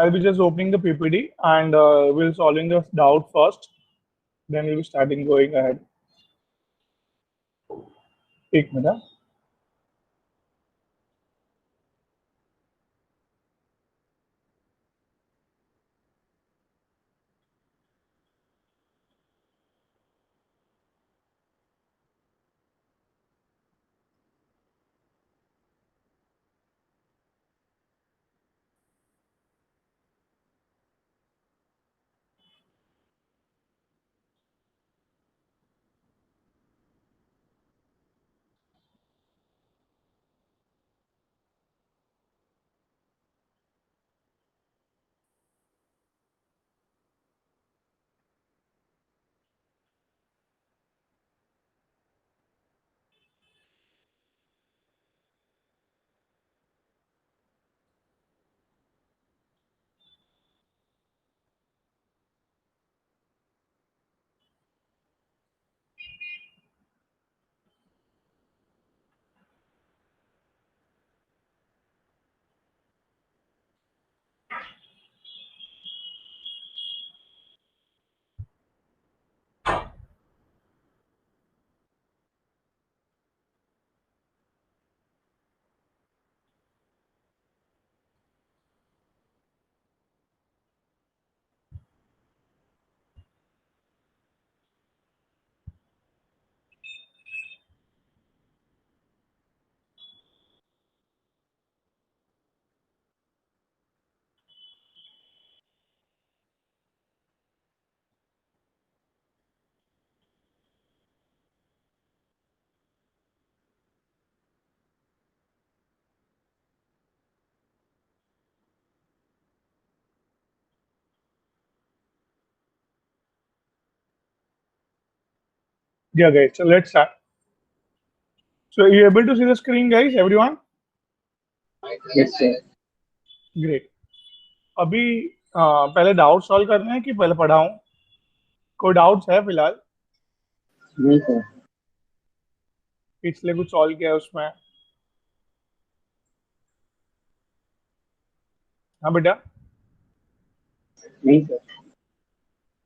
I'll be just opening the PPT and we'll solving the doubt first. Then we'll be starting going ahead. एक minute. Yeah, guys. So let's start. So are you able to see the screen, guys? Everyone? Yes, sir. Great. अभी पहले doubt solve करना है कि पहले पढ़ाऊं? कोई doubts है फिलहाल? नहीं सर. पिछले कुछ सॉल्व किया है उसमें? हाँ बेटा. नहीं सर.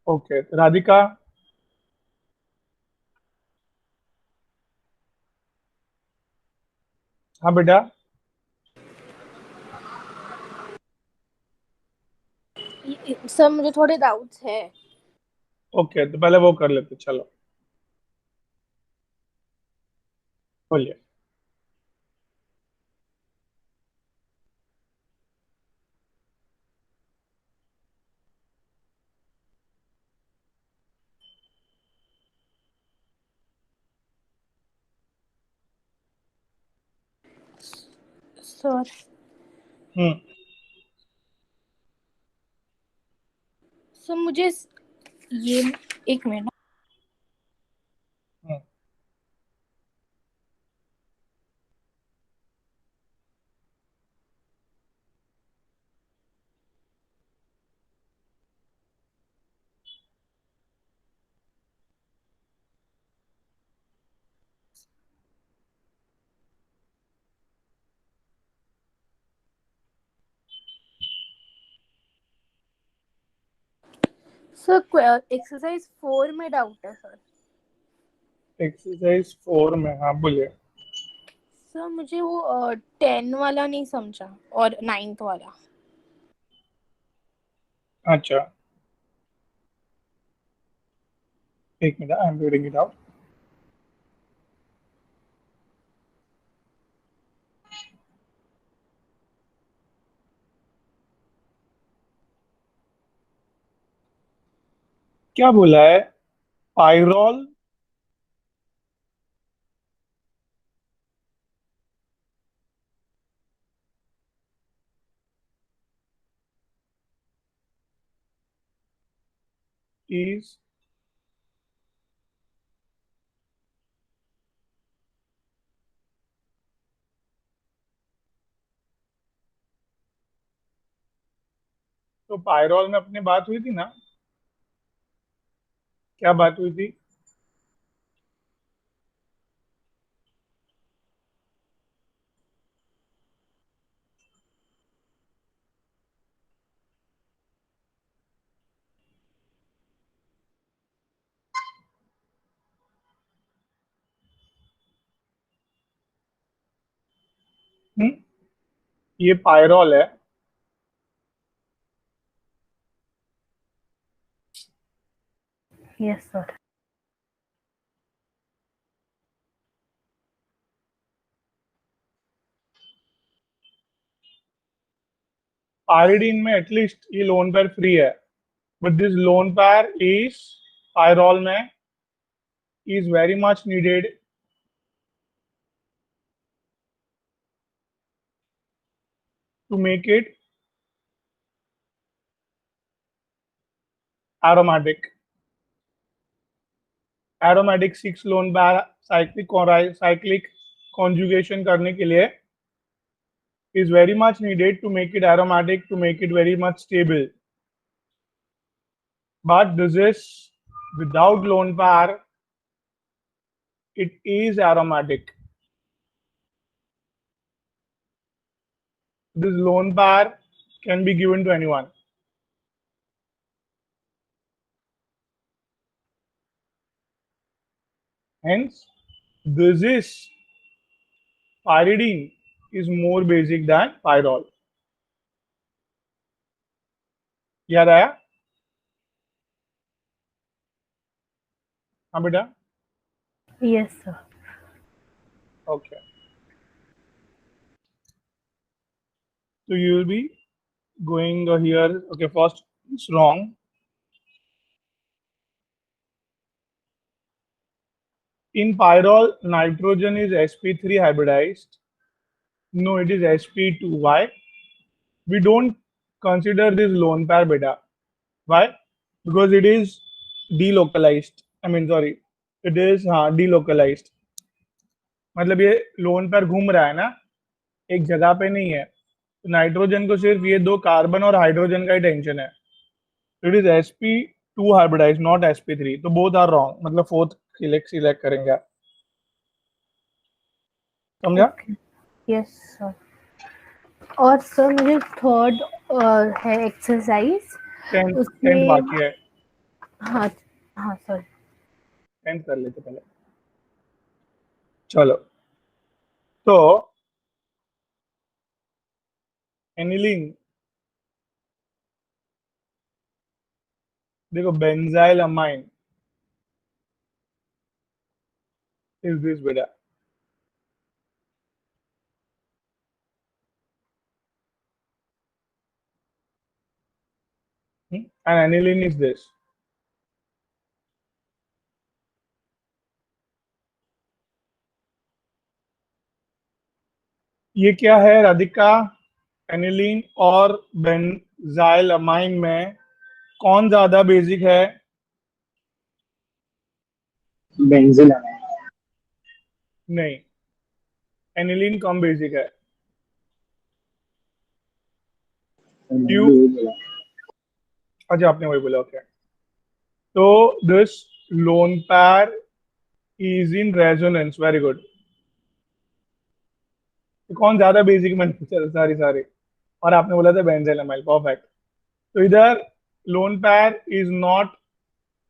ओके. राधिका. हाँ बेटा. सर मुझे थोड़े डाउट्स है. ओके, तो पहले वो कर लेते. चलो बोलिए. सर हम्म. सर मुझे ये एक मिनट. हम्म. सर एक्सरसाइज 4 में डाउट है सर. एक्सरसाइज 4 में. हाँ बोलिए. सर मुझे वो 10 वाला नहीं समझा और 9th वाला. अच्छा, एक मिनट. I am reading it out. क्या बोला है? पायरोल इज तो पायरोल में अपनी बात हुई थी ना? क्या बात हुई थी? ये पायरॉल है. Yes sir. पायरिडीन में एटलीस्ट ये लोन पेयर फ्री है, but this loan pair is pyrrole में is very much needed to make it aromatic. Aromatic 6 lone pair cyclic conjugation करने के लिए is very much needed to make it aromatic, to make it very much stable. But this is without lone pair, it is aromatic. This lone pair can be given to anyone. Hence, this is pyridine is more basic than pyrrole. याद आया? हाँ बेटा. Yes sir. Okay. So you will be going here. Okay, first it's wrong. In pyrrole, nitrogen is sp3 hybridized. No, it is sp2. Why? We don't consider this lone pair beta. Why? Because it is delocalized. I mean, sorry, it is delocalized. मतलब ये lone pair घूम रहा है ना, एक जगह पे नहीं है. तो नाइट्रोजन को सिर्फ ये दो कार्बन और हाइड्रोजन का ही टेंशन है. It is sp2 hybridize, not sp3. तो बोथ आर रॉन्ग, मतलब फोर्थ सिलेक्ट करेंगे. समझा? ओके. Yes sir. और सर मुझे थर्ड है एक्सरसाइज. 10 उसमें बाकी है. हाँ. हाँ सर. 10 कर लेते पहले. चलो. तो एनिलीन, देखो बेंजाइल अमाइन इज दिस बेटा. And aniline is this. ये क्या है राधिका? एनिलीन और बेंजाइल अमाइन में कौन ज्यादा बेसिक है? बेंजिल नहीं, एनिलीन कम बेसिक है. क्यों? अच्छा, आपने वही बोला. ओके. तो this loan pair is in resonance. Very good. कौन ज्यादा बेसिक में सारी सारी. और आपने बोला था बेंजाइल. परफेक्ट. तो इधर lone pair is not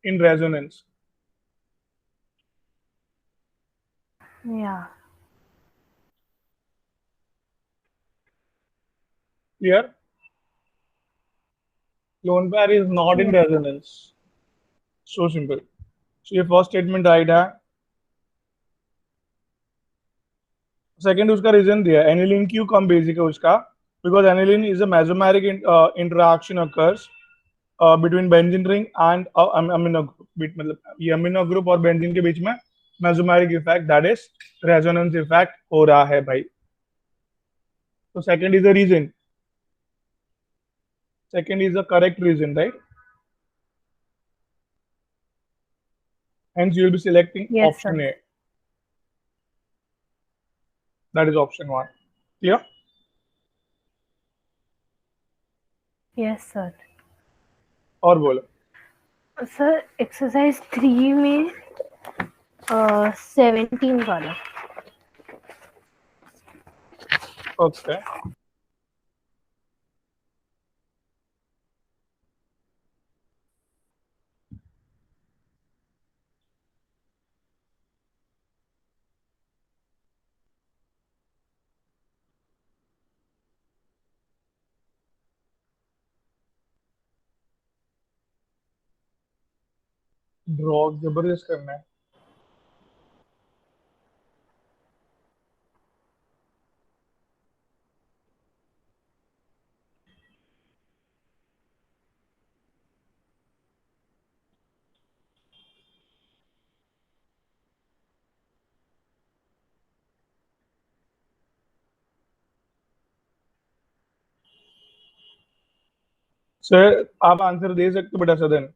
in resonance. Yeah. Clear? Lone pair is not in yes sir. Resonance. So simple. So ये फर्स्ट स्टेटमेंट राइट है. सेकंड उसका रीजन दिया. एनिलीन क्यों कम बेसिक है उसका? Because aniline is a mesomeric interaction occurs between benzene ring and amino group. मतलब ये अमीनो ग्रुप और बेंजीन के बीच में mesomeric effect, that is resonance effect हो रहा है भाई. तो second is the reason. Second is the correct reason, right? Hence you will be selecting yes option sir. A. That is option 1. Clear? Yes sir. और बोलो. Sir exercise 3 में 17 वाला. Okay. Draw जबरदस्त करना है। सर आप आंसर दे सकते हो बेटा सदन।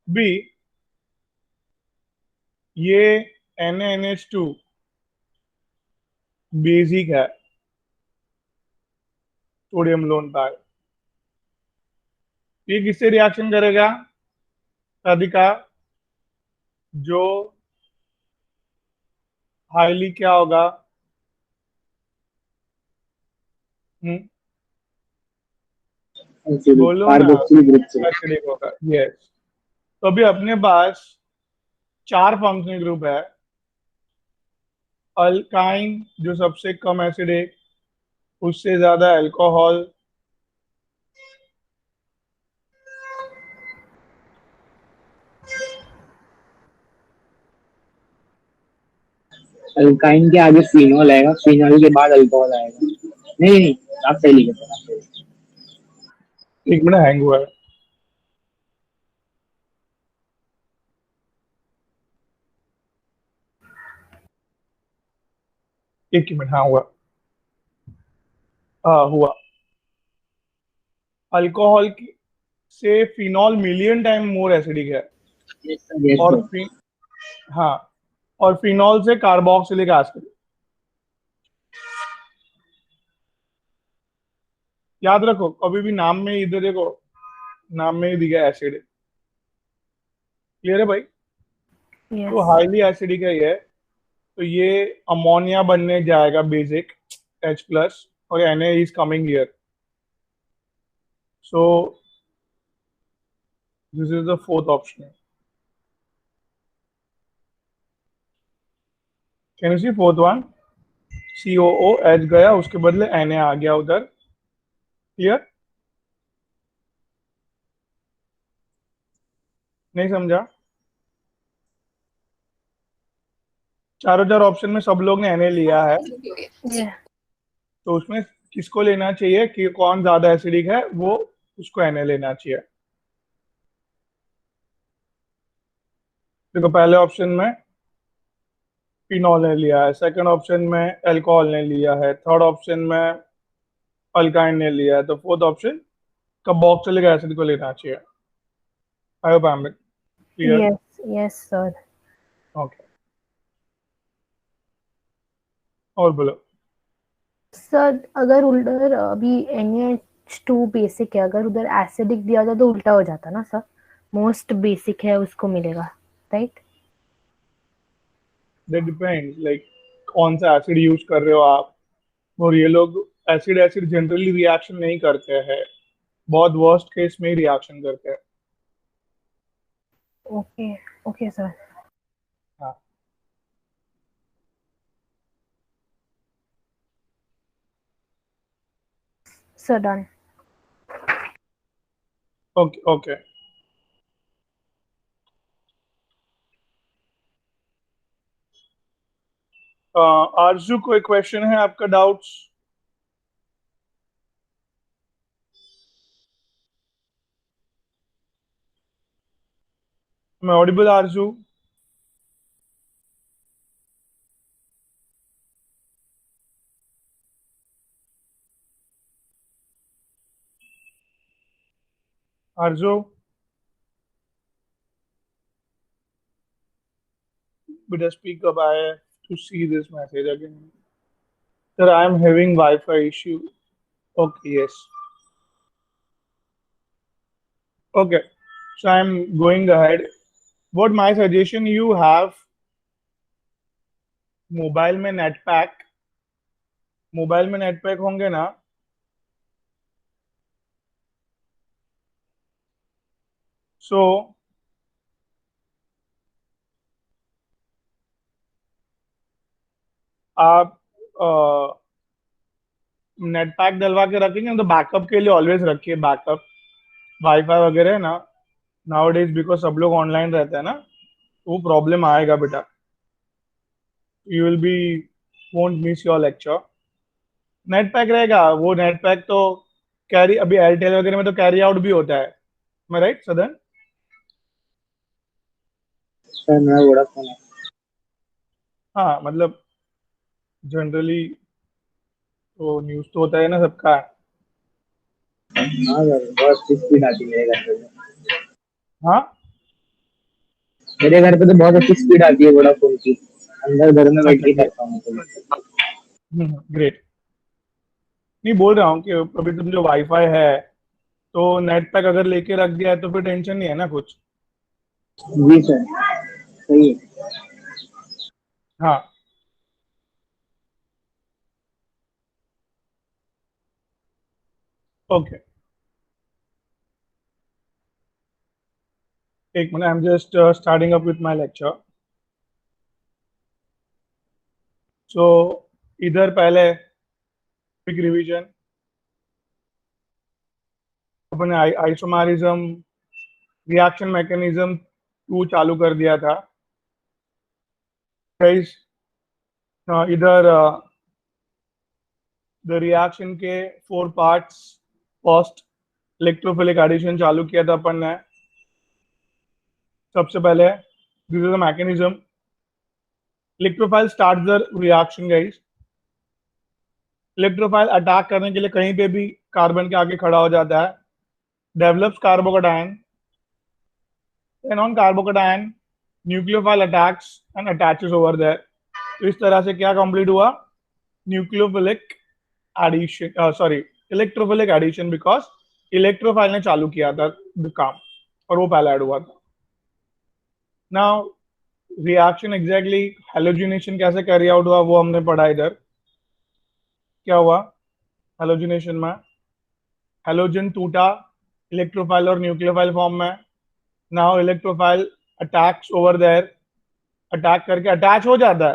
बी, ये NaNH2 बेसिक है सोडियम लोन पैर। ये किससे रिएक्शन करेगा राधिका? जो हाईली क्या होगा? बोलो ना। कार्बोक्सिल ग्रुप से। एसिडिक होगा, यस। तो अभी अपने पास 4 फंक्शनल ग्रुप है। अल्काइन जो सबसे कम एसिडिक, उससे ज्यादा अल्कोहल, अल्काइन के आगे फिनॉल आएगा, फिनॉल के बाद अल्कोहल आएगा। नहीं नहीं, आप सही लिखे थे, आप सही लिखे। एक मिनट हैंग हुआ है। एक ही मिनट, हाँ हुआ। हाँ हुआ। अल्कोहल से phenol million time more acidic है। Yes, sir, yes, और sir. हाँ, और फिनॉल से कार्बोक्सिलिक एसिड। याद रखो, कभी भी नाम में इधर देखो, नाम में ही दिखा एसिड। क्लियर है भाई? तो यस। हाईली एसिडिक है ये। तो ये अमोनिया बनने जाएगा बेसिक H+, और Na is coming here. So this is the fourth option. Can you see fourth one? COOH गया, उसके बदले Na आ गया उधर। क्लियर? नहीं समझा? चारों चार ऑप्शन में सब लोग ने Na लिया है। तो उसमें किसको लेना चाहिए कि कौन ज्यादा एसिडिक है, वो उसको Na लेना चाहिए। देखो पहले ऑप्शन में फिनॉल ने लिया है, सेकंड ऑप्शन में अल्कोहल ने लिया है, थर्ड ऑप्शन में अल्काइन ने लिया है, तो फोर्थ ऑप्शन कार्बोक्सिलिक एसिड को लेना चाहिए। आई hope I am clear. Yes yes sir. Okay, और बोलो। सर अगर उधर अभी NaH2 बेसिक है, अगर उधर एसिडिक दिया था तो उल्टा हो जाता ना सर। मोस्ट बेसिक है उसको मिलेगा, राइट? दैट डिपेंड्स, लाइक कौन सा एसिड यूज कर रहे हो आप। और ये लोग एसिड एसिड जनरली रिएक्शन नहीं करते हैं, बहुत वर्स्ट केस में ही रिएक्शन करते हैं। Okay okay sir. हाँ, सर डन। Okay okay. आरजू कोई क्वेश्चन है आपका, डाउट्स? मैं Audible Aarzoo? Aarzoo better speak up. I have to see this message again. Sir, I am having Wi-Fi issue. Okay, yes. Okay, so I am going ahead. What my suggestion, you have mobile में net pack mobile में net pack होंगे ना, सो आप net pack डलवा के रखेंगे तो backup के लिए ऑलवेज रखिए बैकअप। वाईफाई वगैरह है ना, नाउ डेज बिकॉज सब लोग ऑनलाइन रहते हैं ना, तो वो प्रॉब्लम आएगा बेटा। You will B won't miss your lecture. Net pack रहेगा, वो नेट पैक तो कैरी, अभी एयरटेल वगैरह में तो कैरी आउट भी होता है। मैं राइट सदन? सर मेरा वोडाफोन है। हाँ मतलब जनरली तो न्यूज तो होता है ना सबका। हाँ सर, बहुत स्पीड आती है मेरे घर पे। हाँ मेरे घर पे तो बहुत अच्छी स्पीड आती है वोडाफोन की। अंदर घर में बैठ अच्छा के ग्रेट। करता हूँ तो। ग्रेट। नहीं बोल रहा हूँ कि अभी तुम जो वाईफाई है तो नेट पैक अगर लेके रख दिया है तो फिर टेंशन नहीं है ना कुछ। जी सर, सही है। हाँ ओके, एक मिनट, I am just starting up with my lecture. So इधर पहले क्विक रिवीजन, अपने आइसोमेरिज्म रिएक्शन मैकेनिज्म 2 चालू कर दिया था। गाइस इधर द रिएक्शन के 4 पार्ट्स, फर्स्ट इलेक्ट्रोफिलिक एडिशन चालू किया था अपन ने। सबसे पहले this is the mechanism, electrophile start the reaction guys. Electrophile attack करने के लिए कहीं पे भी कार्बन के आगे खड़ा हो जाता है, develops carbocation, then on carbocation nucleophile attacks and attaches over there. तो इस तरह से क्या कंप्लीट हुआ, nucleophilic addition, sorry electrophilic addition, because electrophile ने चालू किया था काम और वो पहला ऐड हुआ था। नाउ रिएक्शन एग्जैक्टली हेलोजिनेशन कैसे कैरी आउट हुआ वो हमने पढ़ा इधर। क्या हुआ हेलोजिनेशन में, हेलोजन टूटा इलेक्ट्रोफाइल और न्यूक्लियोफाइल फॉर्म में। Now electrophile attacks over there, attack करके अटैच हो जाता है,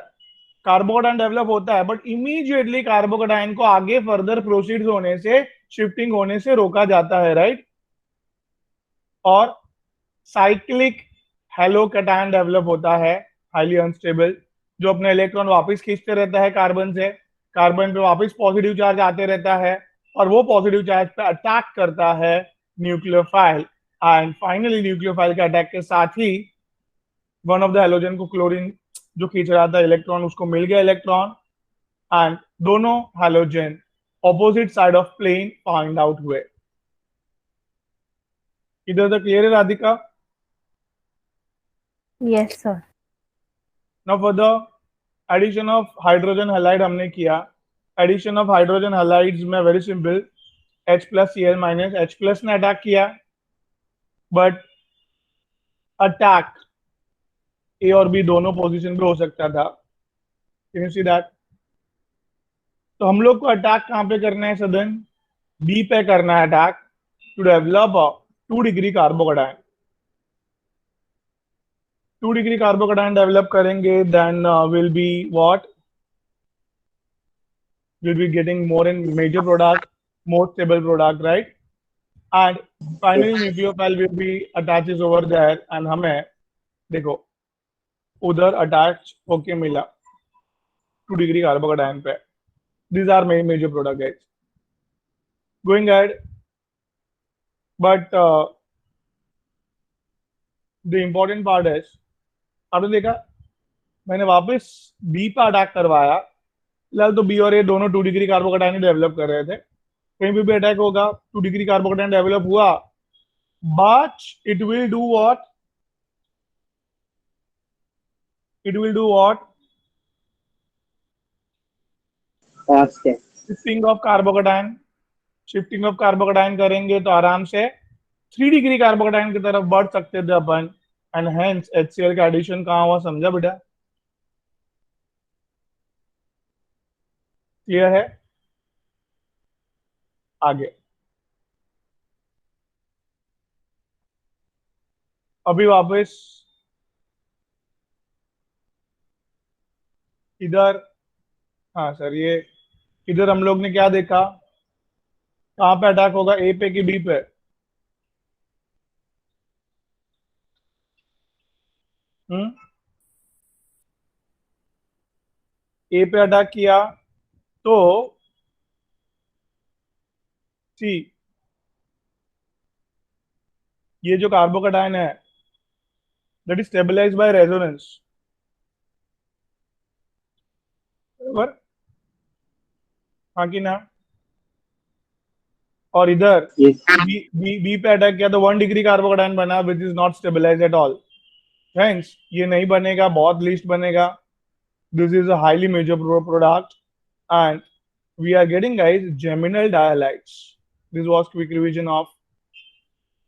कार्बोकैटायन डेवलप होता है, बट इमीडिएटली कार्बोकैटायन को आगे फर्दर प्रोसीड होने से, शिफ्टिंग होने से रोका जाता है, राइट। और साइक्लिक हेलोकैटायन डेवलप होता है, हाईली अनस्टेबल, जो अपने इलेक्ट्रॉन वापस खींचते रहता है कार्बन से, कार्बन पे वापस पॉजिटिव चार्ज आते रहता है और वो पॉजिटिव चार्ज पे अटैक करता है न्यूक्लियोफाइल। एंड फाइनली न्यूक्लियोफाइल के अटैक के साथ ही वन ऑफ द हेलोजन को क्लोरीन जो खींच रहा था इलेक्ट्रॉन, उसको मिल गया इलेक्ट्रॉन, एंड दोनों halogen opposite side of plane find out हुए। इधर तक क्लियर है Radhika? Yes sir. Now for the addition of hydrogen halide हमने किया। एडिशन ऑफ हाइड्रोजन हैलाइड्स में very simple, H plus Cl minus, H plus ने attack किया, बट अटैक ए और बी दोनों पोजीशन पे हो सकता था। Can you see that? तो हम लोग को अटैक कहाँ पे करना है सदन? बी पे करना है attack, to develop 2 degree carbocation. 2 degree carbocation develop करेंगे, then will be what, will be getting more and major product, more stable product, right? And finally nucleophile will be attaches over there, and हमें देखो उधर attach होके मिला 2 degree carbocation पे। these are main major product guys going ahead, but the important part is, आपने देखा मैंने वापस बी पे अटैक करवाया, फिलहाल तो बी और ए दोनों 2 डिग्री कार्बोकैटायन डेवलप कर रहे थे, कहीं पे भी अटैक होगा 2 डिग्री कार्बोकैटायन डेवलप हुआ, but it will do what, it will do what, fast है। Shifting of carbocation. Shifting of carbocation करेंगे तो आराम से 3 डिग्री कार्बोकैटायन की तरफ बढ़ सकते थे अपन, एंड हेंस HCl का एडिशन कहाँ हुआ, समझा बेटा? क्लियर है? आगे। अभी वापस इधर, हाँ सर, ये इधर हम लोग ने क्या देखा, कहाँ पे अटैक होगा, ए पे कि बी पे? ए पे अटैक किया तो सी, ये जो कार्बोकेटाइन है that is stabilize by resonance, बराबर, हाँ कि ना? और इधर yes, बी बी बी पे अटैक किया तो 1 डिग्री कार्बोकेटाइन बना which is not stabilize at all. Thanks, ये नहीं बनेगा, बहुत लीस्ट बनेगा। This is a highly major product and we are getting guys geminal dialytes. This was quick revision of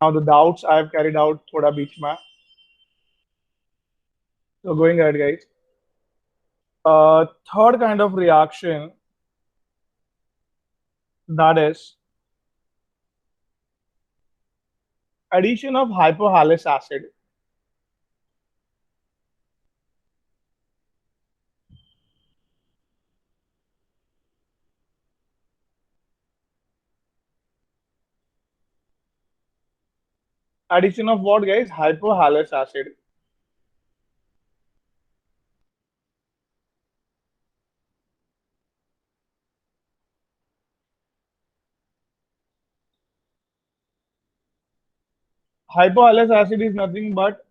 now the doubts I have carried out thoda beech mein. So going ahead guys, third kind of reaction, that is addition of hypohalous acid. Addition of what guys? Hypohalous acid. Hypohalous acid is nothing but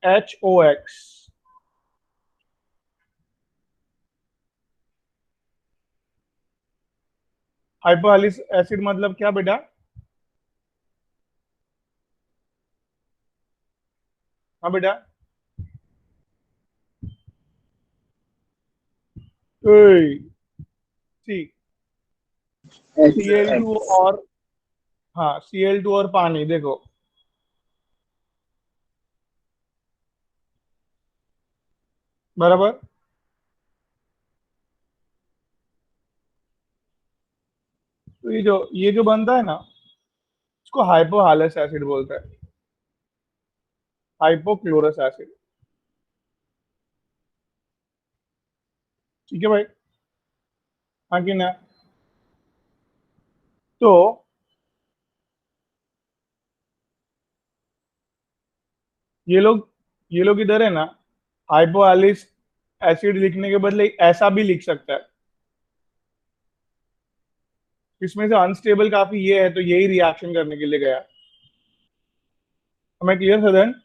HOX. Hypohalous acid मतलब क्या बेटा? हाँ बेटा, सी Cl2 और, हाँ Cl2 और पानी, देखो बराबर, तो ये जो बनता है ना, इसको हाइपोहालस एसिड बोलते हैं, हाइपोक्लोरस एसिड। ठीक है भाई, हाँ कि ना? तो ये लोग इधर है ना, हाइपोहालिस एसिड लिखने के बदले ऐसा भी लिख सकता है। इसमें से अनस्टेबल काफी ये है, तो यही रिएक्शन करने के लिए गया। हमें क्लियर सदन?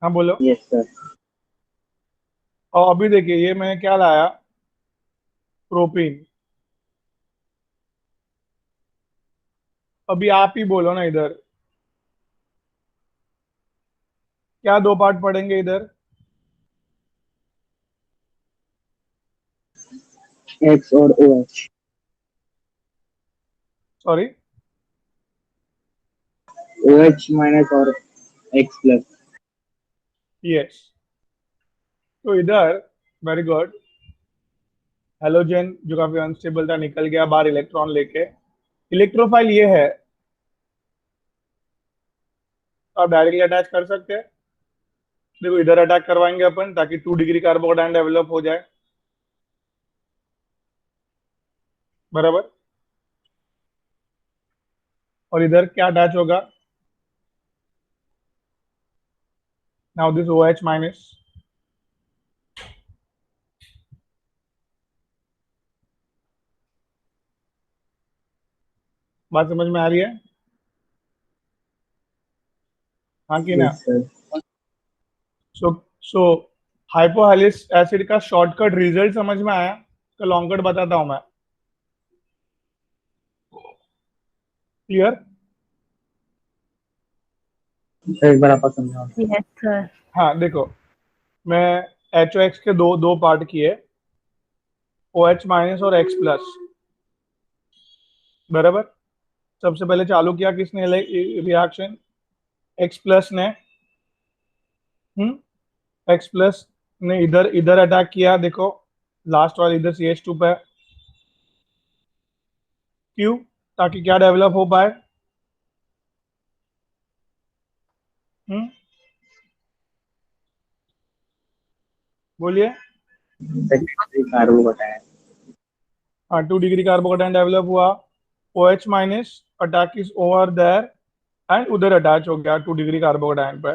हाँ बोलो। yes sir, और अभी देखिए ये मैंने क्या लाया, प्रोपीन। अभी आप ही बोलो ना इधर, क्या दो पार्ट पढ़ेंगे इधर? X और OH, सॉरी, OH माइनस और X प्लस। यस। तो इधर वेरी गुड, हेलोजन जो काफी अनस्टेबल था निकल गया बाहर इलेक्ट्रॉन लेके। इलेक्ट्रोफाइल ये है, तो आप डायरेक्टली अटैच कर सकते हैं। देखो इधर अटैक करवाएंगे अपन ताकि 2 डिग्री कार्बोकेटाइन डेवलप हो जाए, बराबर। और इधर क्या अटैच होगा, नाउ दिस OH माइनस, बात समझ में आ रही है, हाँ कि ना? yes sir, सो सो हाइपोहालिस एसिड का शॉर्टकट रिजल्ट समझ में आया, तो लॉन्ग कट बताता हूं मैं, क्लियर? एक बार आप समझाओ। Yes sir. हाँ देखो, मैं HOX के दो दो पार्ट किए, OH माइनस और X प्लस, बराबर। सबसे पहले चालू किया किसने रिएक्शन? X प्लस ने, X प्लस ने इधर इधर अटैक किया, देखो लास्ट वाला इधर CH2 पे, क्यों? ताकि क्या डेवलप हो पाए? बोलिए। Secondary carbocation. हाँ, 2 डिग्री कार्बोकैटायन डेवलप हुआ, OH minus attack is over there and उधर अटैच हो गया 2 डिग्री कार्बोकैटायन पे।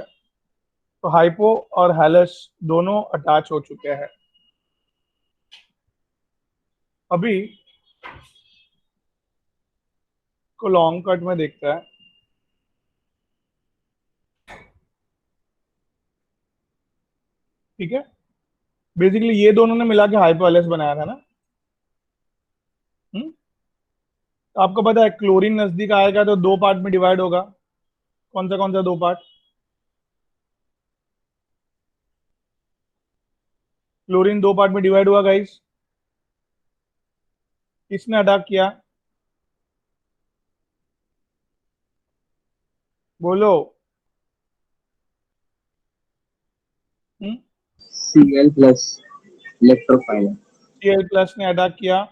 तो हाइपो और हैलस दोनों अटैच हो चुके हैं। अभी को लॉन्ग कट में देखते हैं। ठीक है, बेसिकली ये दोनों ने मिला के हाइपो हैलस बनाया था ना। तो आपको पता है क्लोरीन नजदीक आएगा तो 2 पार्ट में डिवाइड होगा। कौन सा 2 पार्ट? क्लोरीन 2 पार्ट में डिवाइड हुआ गाइस। किसने अटैक किया? बोलो। Cl+ electrophile. Cl+ ने अटैक किया,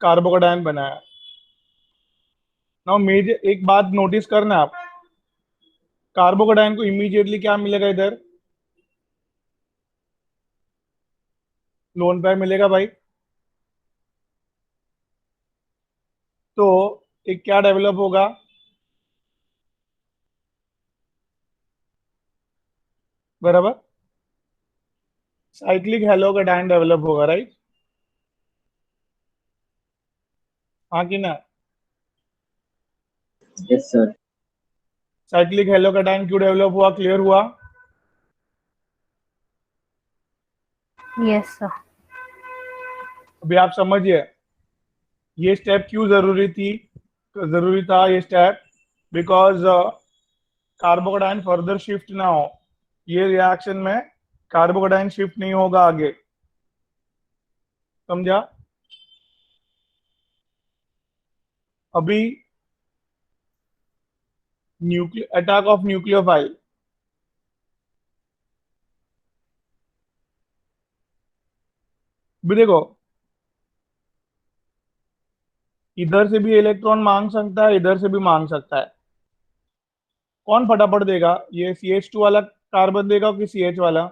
कार्बोकैटायन बनाया। नाउ मेजर एक बात नोटिस करना आप, कार्बोकैटायन को इमीडिएटली क्या मिलेगा इधर? लोन पेयर मिलेगा भाई। तो एक क्या डेवलप होगा? बराबर, साइक्लिक हेलोकैटायन डेवलप होगा, राइट? हाँ कि ना? Yes sir. साइक्लिक हेलोकैटायन क्यों डेवलप हुआ, क्लियर हुआ? Yes sir. अभी आप समझिए ये स्टेप क्यों जरूरी था ये step, because carbocation further shift ना हो। ये रिएक्शन में कार्बोकैटायन शिफ्ट नहीं होगा आगे, समझा? अभी अटैक ऑफ न्यूक्लियोफाइल, भी देखो इधर से भी इलेक्ट्रॉन मांग सकता है, इधर से भी मांग सकता है। कौन फटाफट देगा? ये CH2 वाला कार्बन देगा कि CH वाला?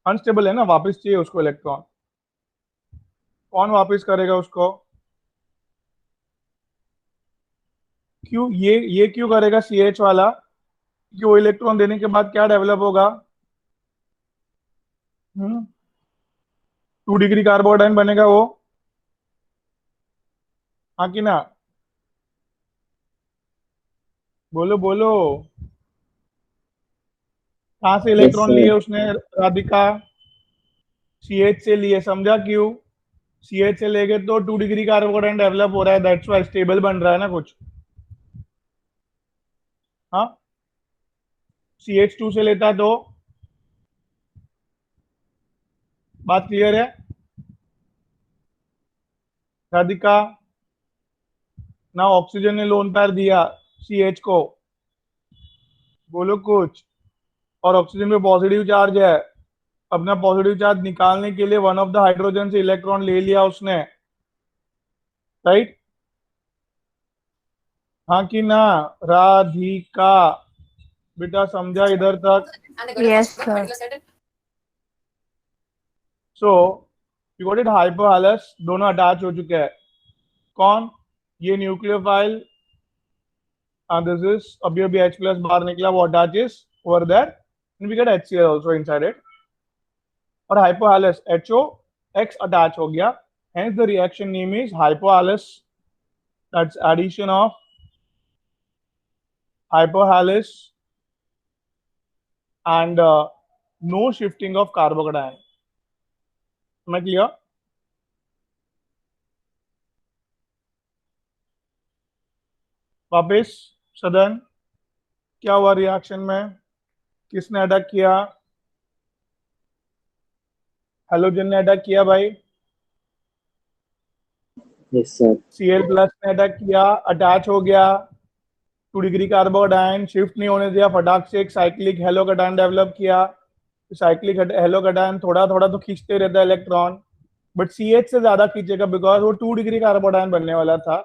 अनस्टेबल है ना, वापस चाहिए उसको इलेक्ट्रॉन। कौन वापस करेगा उसको? क्यों ये क्यों करेगा CH वाला? कि वो इलेक्ट्रॉन देने के बाद क्या डेवलप होगा? 2 डिग्री कार्बोकैटायन बनेगा वो। हाँ कि ना? बोलो बोलो। कहाँ से यस इलेक्ट्रॉन लिए सर। उसने, राधिका? CH से लिए, समझा क्यों? CH से लेके तो 2 डिग्री कार्बोकैटायन डेवलप हो रहा है, दैट्स वाई स्टेबल बन रहा है ना कुछ। हाँ, CH2 से लेता तो बात क्लियर है? राधिका, ना ऑक्सीजन ने लोन पेयर दिया CH को, बोलो कुछ। और ऑक्सीजन पे पॉजिटिव चार्ज है, अपना पॉजिटिव चार्ज निकालने के लिए वन ऑफ द हाइड्रोजन से इलेक्ट्रॉन ले लिया उसने, राइट? हाँ कि ना? राधिका बेटा समझा इधर तक? Yes sir. So you got it, hypohalous दोनों अटैच हो चुके हैं। कौन? ये न्यूक्लियोफाइल, दिस इज अभी अभी H+ बाहर निकला, वो attaches over that and we get HCl also inside it. और हाइपोहालस HOX अटैच हो गया, hence the reaction name is hypohalous, that's addition of hypohalous and no shifting of carbocation। समझ लिया? वापिस सदन, क्या हुआ रिएक्शन में? किसने अटैक किया? हेलोजन ने अटैक किया भाई। Yes sir. Cl+ ने अटैक किया, अटैच हो गया, 2 डिग्री कार्बोकैटायन शिफ्ट नहीं होने दिया, फटाक से एक साइक्लिक हेलोकैटायन डेवलप किया। साइक्लिक हेलोकैटायन थोड़ा थोड़ा तो खींचते रहता है इलेक्ट्रॉन, बट CH से ज्यादा खींचेगा बिकॉज वो 2 डिग्री कार्बन आयन बनने वाला था।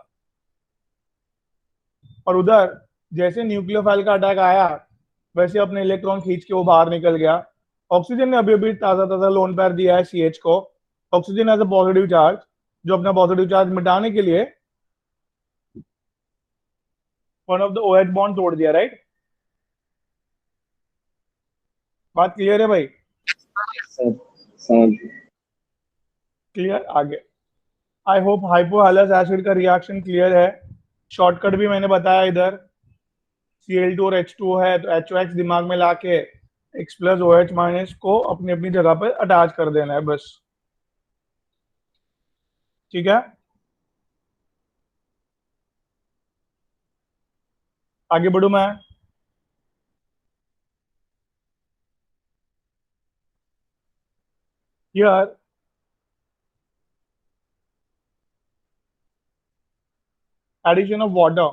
और उधर जैसे न्यूक्लियोफाइल का अटैक आया वैसे अपने इलेक्ट्रॉन खींच के वो बाहर निकल गया। ऑक्सीजन ने अभी अभी ताजा ताजा लोन पेयर दिया है CH को। Oxygen as a positive charge, जो अपना पॉजिटिव चार्ज मिटाने के लिए one of the OH bond तोड़ दिया, राइट? बात क्लियर है भाई? सर समझ गए। क्लियर? आगे आई होप हाइपोहालस एसिड का रिएक्शन क्लियर है। शॉर्टकट भी मैंने बताया इधर, Cl2 और H2 है तो HOX दिमाग में लाके X प्लस OH माइनस को अपनी अपनी जगह पर अटैच कर देना है बस। ठीक है, आगे बढ़ू मैं। यार एडिशन ऑफ वाटर,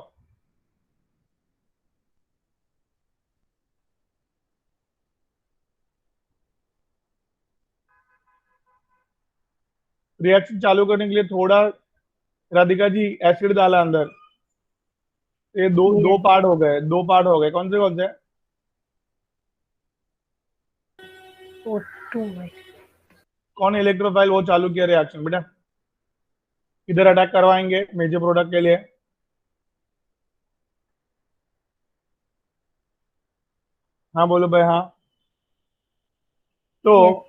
रिएक्शन चालू करने के लिए थोड़ा राधिका जी एसिड डाला अंदर। ये दो दो पार्ट हो गए, दो पार्ट हो गए। कौन से? O2 में कौन इलेक्ट्रोफाइल वो चालू किया रिएक्शन बेटा? इधर अटैक करवाएंगे मेजर प्रोडक्ट के लिए। हाँ बोलो भाई। हाँ, तो यस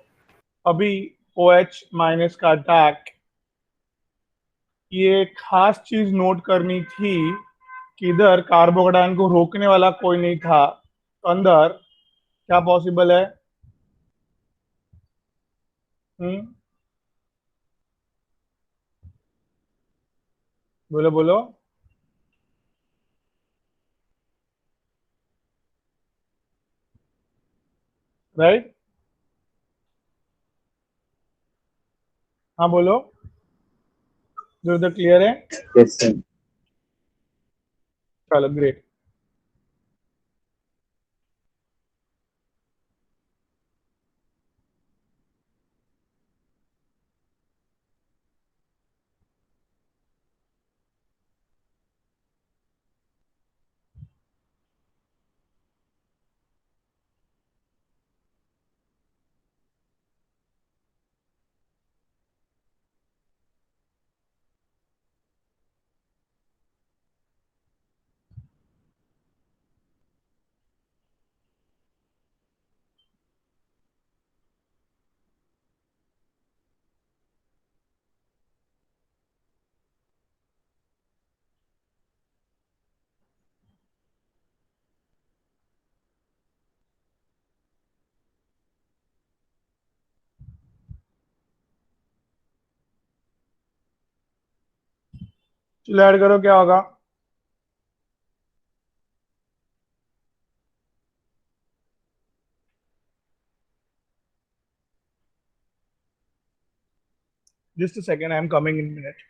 अभी OH माइनस का अटैक, ये खास चीज नोट करनी थी कि इधर कार्बोकेटायन को रोकने वाला कोई नहीं था, तो अंदर क्या पॉसिबल है? हम्म, बोलो बोलो। राइट, हाँ बोलो, जो इधर क्लियर है। Yes sir. चलो ग्रेट। चलो ऐड करो, क्या होगा? Just a second, I am coming in minute.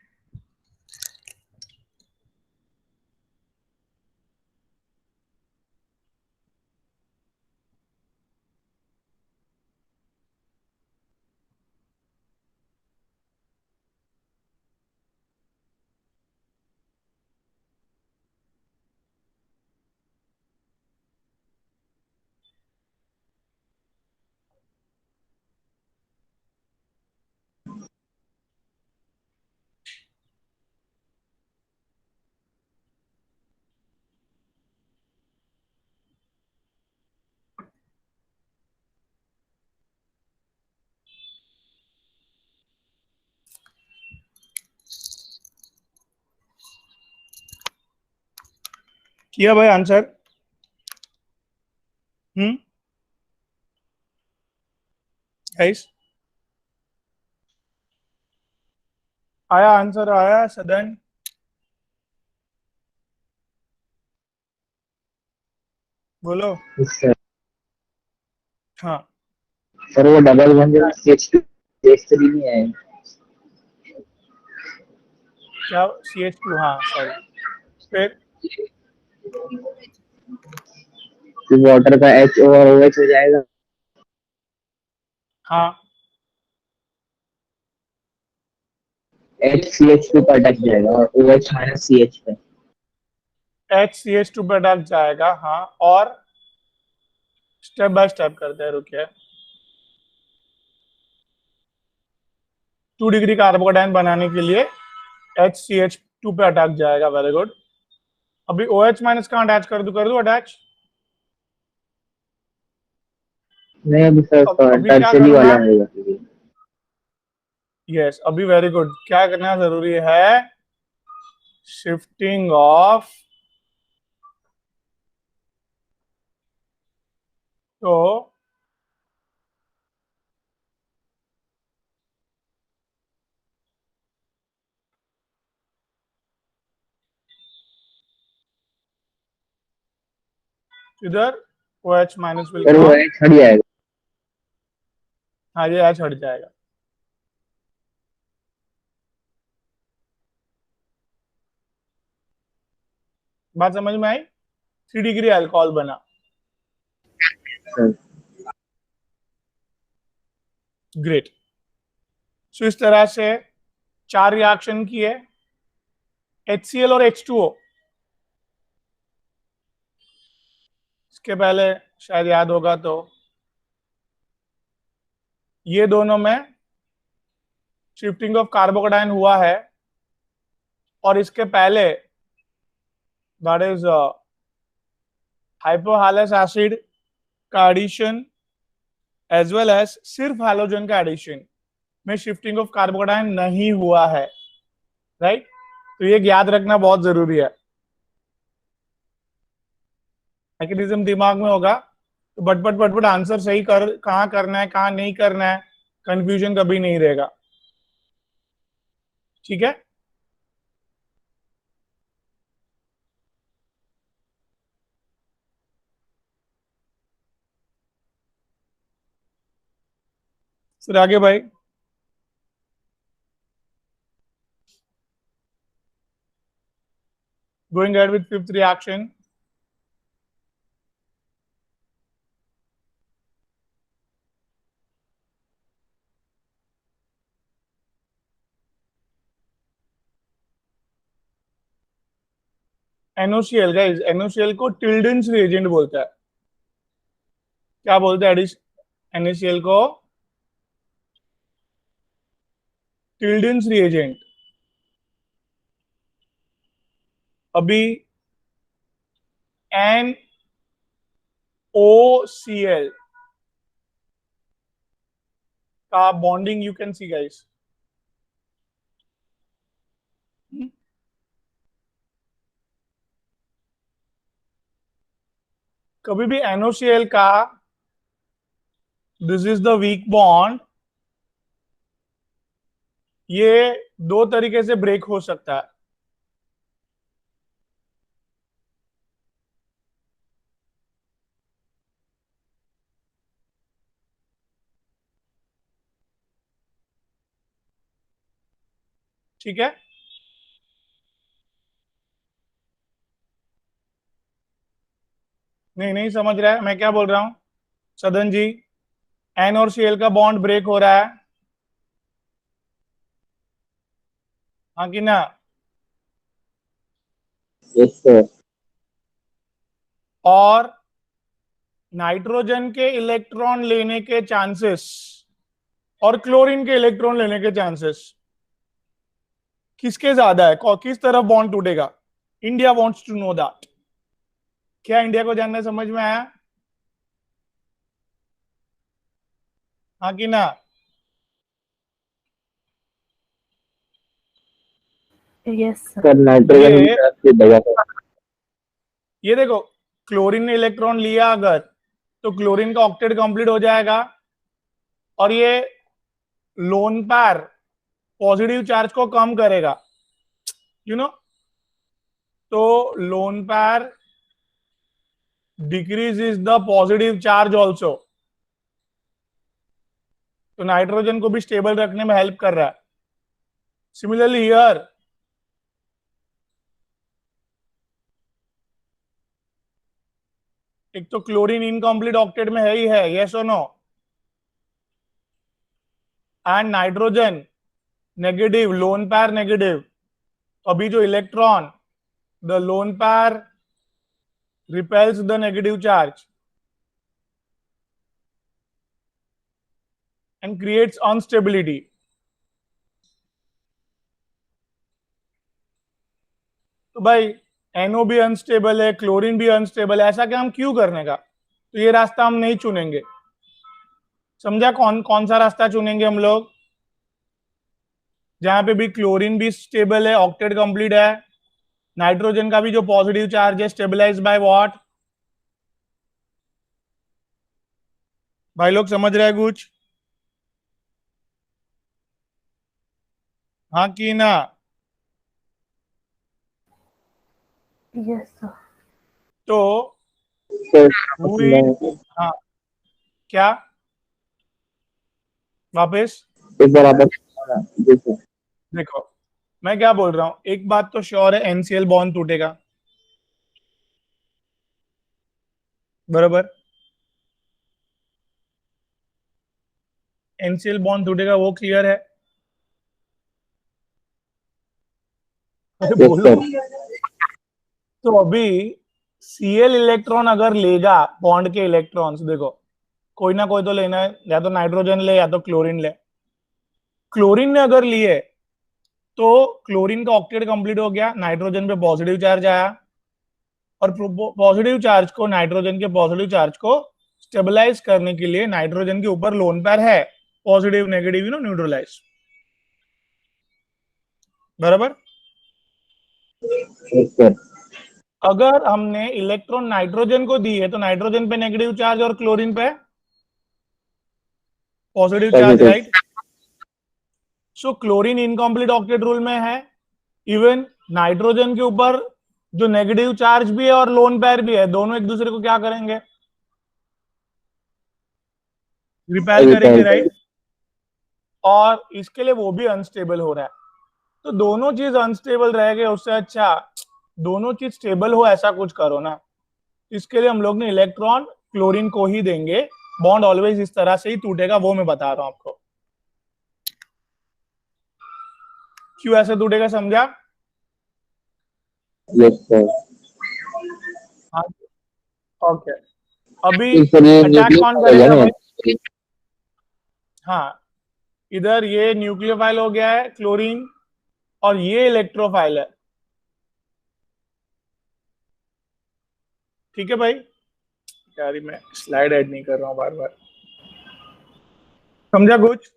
किया भाई आंसर? हम्म, गाइस आया आंसर? आया सदन? बोलो। Yes sir. हाँ, सर वो डबल वन जो CH2 नहीं है। क्या CH2? हाँ सॉरी, फिर? फिर वाटर का H और OH हो जाएगा। हाँ HCH2 पर अटक जाएगा और OH माइनस CH पे। HCH2 पे अटक जाएगा, हाँ। और स्टेप बाय स्टेप करते हैं, रुकिए। 2 डिग्री कार्बोकेटाइन बनाने के लिए HCH2 पे अटैच जाएगा। Very good. अभी OH माइनस कहाँ अटैच कर दूं अटैच? नहीं अभी सर अभी क्या टर्शरी करूं वाला मैं? रहेगा। यस, अभी वेरी गुड। क्या करना जरूरी है? शिफ्टिंग ऑफ, तो इधर OH माइनस विल सर वो कम। H हट जाएगा। हाँ, ये H हट जाएगा। बात समझ में आई? 3 डिग्री अल्कोहल बना। Sir great. सो इस तरह से 4 रिएक्शन किए, HCl और H2O। इसके पहले शायद याद होगा तो ये दोनों में शिफ्टिंग ऑफ कार्बोकेटाइन हुआ है, और इसके पहले दैट इज हाइपोहालस एसिड का एडिशन एज वेल एज सिर्फ हैलोजन का एडिशन में शिफ्टिंग ऑफ कार्बोकेटाइन नहीं हुआ है, राइट? तो ये याद रखना बहुत जरूरी है। मैकेनिज्म दिमाग में होगा तो बटपट बटपट आंसर सही कर, कहाँ करना है कहाँ नहीं करना है, कंफ्यूजन कभी नहीं रहेगा। ठीक है? फिर आगे भाई, going ahead with fifth reaction. NOCl guys, NOCl को टिल्डन्स रिएजेंट बोलता है। क्या बोलते हैं NaCl को? टिल्डन्स रिएजेंट। अभी NOCl का bonding you can see guys. कभी भी NOCl का this is the weak bond, ये दो तरीके से ब्रेक हो सकता है। ठीक है? नहीं नहीं समझ रहा है मैं क्या बोल रहा हूं सदन जी? N और Cl का बॉन्ड ब्रेक हो रहा है, हाँ कि ना? Yes sir. और नाइट्रोजन के इलेक्ट्रॉन लेने के चांसेस और क्लोरीन के इलेक्ट्रॉन लेने के चांसेस किसके ज्यादा है? किस तरफ बॉन्ड टूटेगा? India wants to know that. क्या इंडिया को जानना समझ में आया? हाँ कि ना? Yes sir. सर नाइट्रोजन की ये तरफ से देगा सर। ये देखो, क्लोरीन ने इलेक्ट्रॉन लिया अगर, तो क्लोरीन का ऑक्टेट कंप्लीट हो जाएगा, और ये लोन पैर पॉजिटिव चार्ज को कम करेगा, यू नो। तो लोन पैर decrease the positive charge also, तो नाइट्रोजन को भी स्टेबल रखने में हेल्प कर रहा है। सिमिलरली हियर, एक तो क्लोरीन इनकम्प्लीट ऑक्टेट में है ही है, यस और no, and nitrogen negative, lone pair negative. अभी जो electron, the lone pair repels the negative charge and creates instability. तो भाई NO भी अनस्टेबल है, क्लोरीन भी अनस्टेबल है, ऐसा क्या हम क्यों करने का? तो ये रास्ता हम नहीं चुनेंगे। समझा? कौन कौन सा रास्ता चुनेंगे हम लोग? जहां पे भी क्लोरीन भी स्टेबल है, ऑक्टेट कंप्लीट है, नाइट्रोजन का भी जो पॉजिटिव चार्ज है स्टेबलाइज बाय व्हाट? भाई लोग समझ रहे हैं कुछ? हाँ कि ना? Yes sir. तो सर हुई, हाँ क्या? वापस एक बार आप जी सर। देखो, मैं क्या बोल रहा हूं, एक बात तो श्योर है, NCl बॉन्ड टूटेगा, बराबर? NCl बॉन्ड टूटेगा, वो क्लियर है? अरे यस बोलो। सर। तो अभी Cl इलेक्ट्रॉन अगर लेगा बॉन्ड के इलेक्ट्रॉन्स, देखो कोई ना कोई तो लेना है, या तो नाइट्रोजन ले या तो क्लोरीन ले। क्लोरीन ने अगर लिए तो क्लोरीन का ऑक्टेट कंप्लीट हो गया, नाइट्रोजन पे पॉजिटिव चार्ज आया, और पॉजिटिव चार्ज को, नाइट्रोजन के पॉजिटिव चार्ज को स्टेबलाइज करने के लिए नाइट्रोजन के ऊपर लोन पेयर है, पॉजिटिव नेगेटिव न्यूट्रलाइज, बराबर? Yes sir. अगर हमने इलेक्ट्रॉन नाइट्रोजन को दी है तो नाइट्रोजन पे नेगेटिव चार्ज और क्लोरीन पे positive charge, positive. Right? So chlorine incomplete octet rule में है। इवन नाइट्रोजन के ऊपर जो नेगेटिव चार्ज भी है और लोन पेयर भी है, दोनों एक दूसरे को क्या करेंगे? रिपेल करेंगे, राइट? और इसके लिए वो भी अनस्टेबल हो रहा है। तो दोनों चीज अनस्टेबल रह गए, उससे अच्छा दोनों चीज स्टेबल हो, ऐसा कुछ करो ना। इसके लिए हम लोग ने इलेक्ट्रॉन क्लोरीन को ही देंगे, बॉन्ड ऑलवेज इस तरह से ही टूटेगा, वो मैं बता रहा हूं आपको क्यों ऐसे टूटेगा, समझा? Yes sir. हाँ, ओके। अभी सर ये अटैक कौन न्यूक्लियर है करेगा ना? भाई? हाँ, इधर ये न्यूक्लियोफाइल हो गया है क्लोरीन, और ये इलेक्ट्रोफाइल है, ठीक है भाई? यार मैं स्लाइड ऐड नहीं कर रहा हूँ बार बार, समझा कुछ?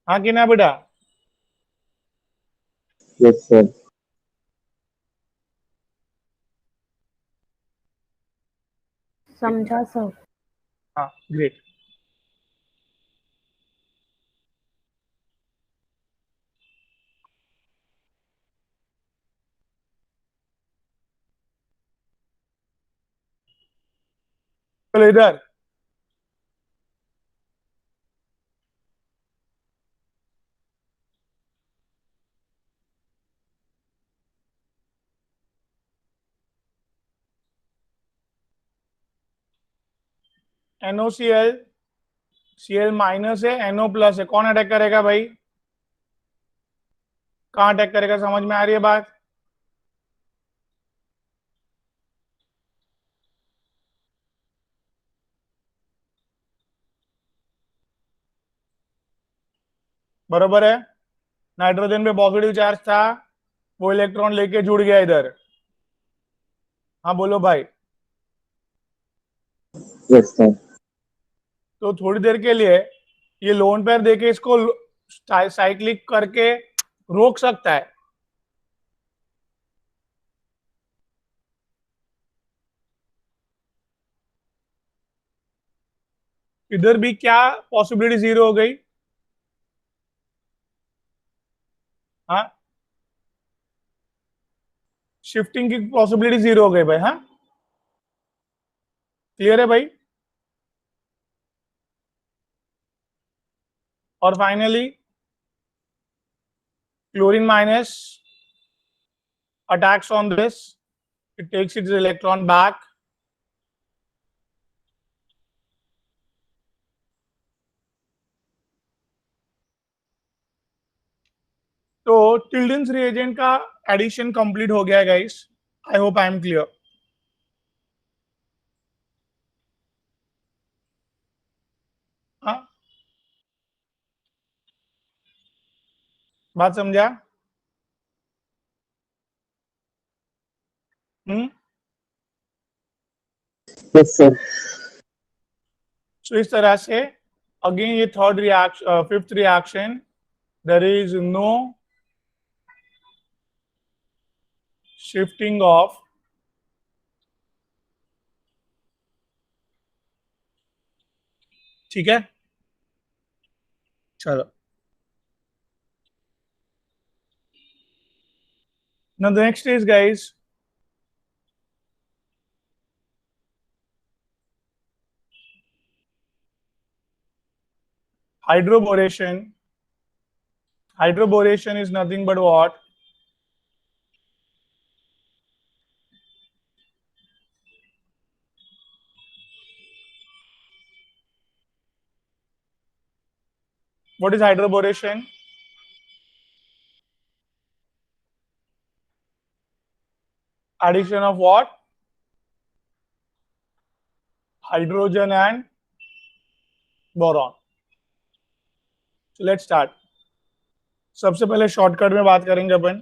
हाँ कि ना बेटा? Yes sir. समझा सर। हाँ, ग्रेट। चलो इधर NOCl, Cl माइनस है, NO प्लस है, कौन अटैक करेगा भाई? कहाँ अटैक करेगा, समझ में आ रही है बात? बरोबर है? नाइट्रोजन पे पॉजिटिव चार्ज था, वो इलेक्ट्रॉन लेके जुड़ गया इधर। हाँ बोलो भाई। Yes sir. तो थोड़ी देर के लिए ये लोन पेयर देके इसको साइक्लिक करके रोक सकता है। इधर भी क्या पॉसिबिलिटी जीरो हो गई? हाँ, शिफ्टिंग की पॉसिबिलिटी जीरो हो गई भाई। हाँ, क्लियर है भाई? और finally chlorine minus attacks on this, it takes its electron back, तो टिल्डन्स रिएजेंट का एडिशन कंप्लीट हो गया guys. I hope I am clear. हाँ, बात समझा? Yes sir. सो इस तरह से अगेन ये third reaction, fifth reaction, there is no shifting of ठीक है. चलो, now the next is guys hydroboration. Hydroboration is nothing but what? What is hydroboration? Addition of what? Hydrogen and boron. So let's start. सबसे पहले shortcut में बात करेंगे अपन.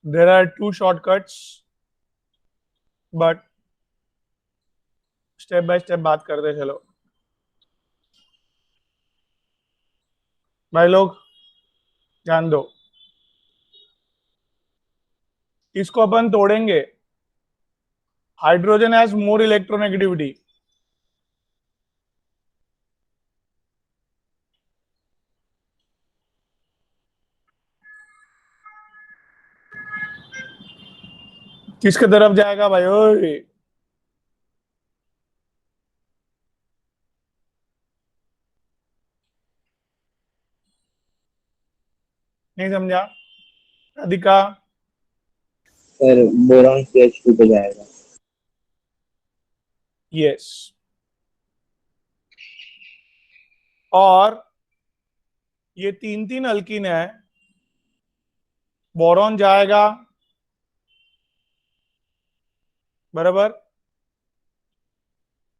There are two shortcuts, but step by step बात करते चलो. भाई लोग ध्यान दो, इसको अपन तोड़ेंगे. Hydrogen has more electronegativity. किसके तरफ जाएगा भाई? ओए, नहीं समझा? राधिका, सर बोरॉन CH2 पे जाएगा. यस. और ये तीन तीन अल्कीन है. बोरॉन जाएगा बराबर,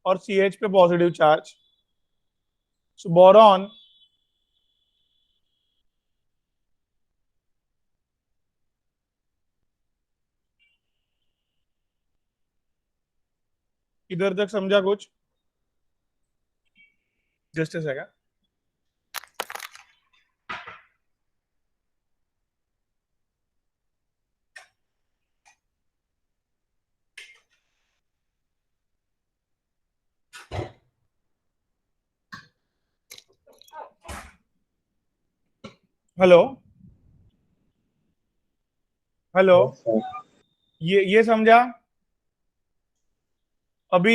और CH पे पॉजिटिव चार्ज. सो बोरॉन इधर तक समझा कुछ? Just a second. Hello hello. Yes sir. ये समझा? अभी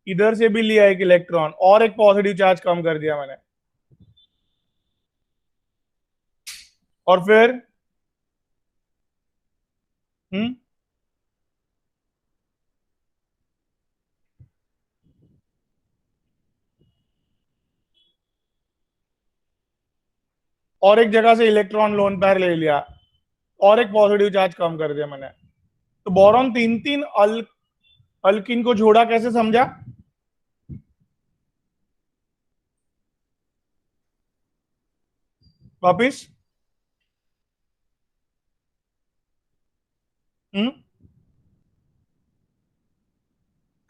इधर से भी लिया एक इलेक्ट्रॉन और एक पॉजिटिव चार्ज कम कर दिया मैंने. और फिर हम्म और एक जगह से इलेक्ट्रॉन लोन पेयर ले लिया और एक पॉजिटिव चार्ज कम कर दिया मैंने. तो बोरॉन तीन तीन अल्किन को जोड़ा कैसे समझा? वापिस. हम्म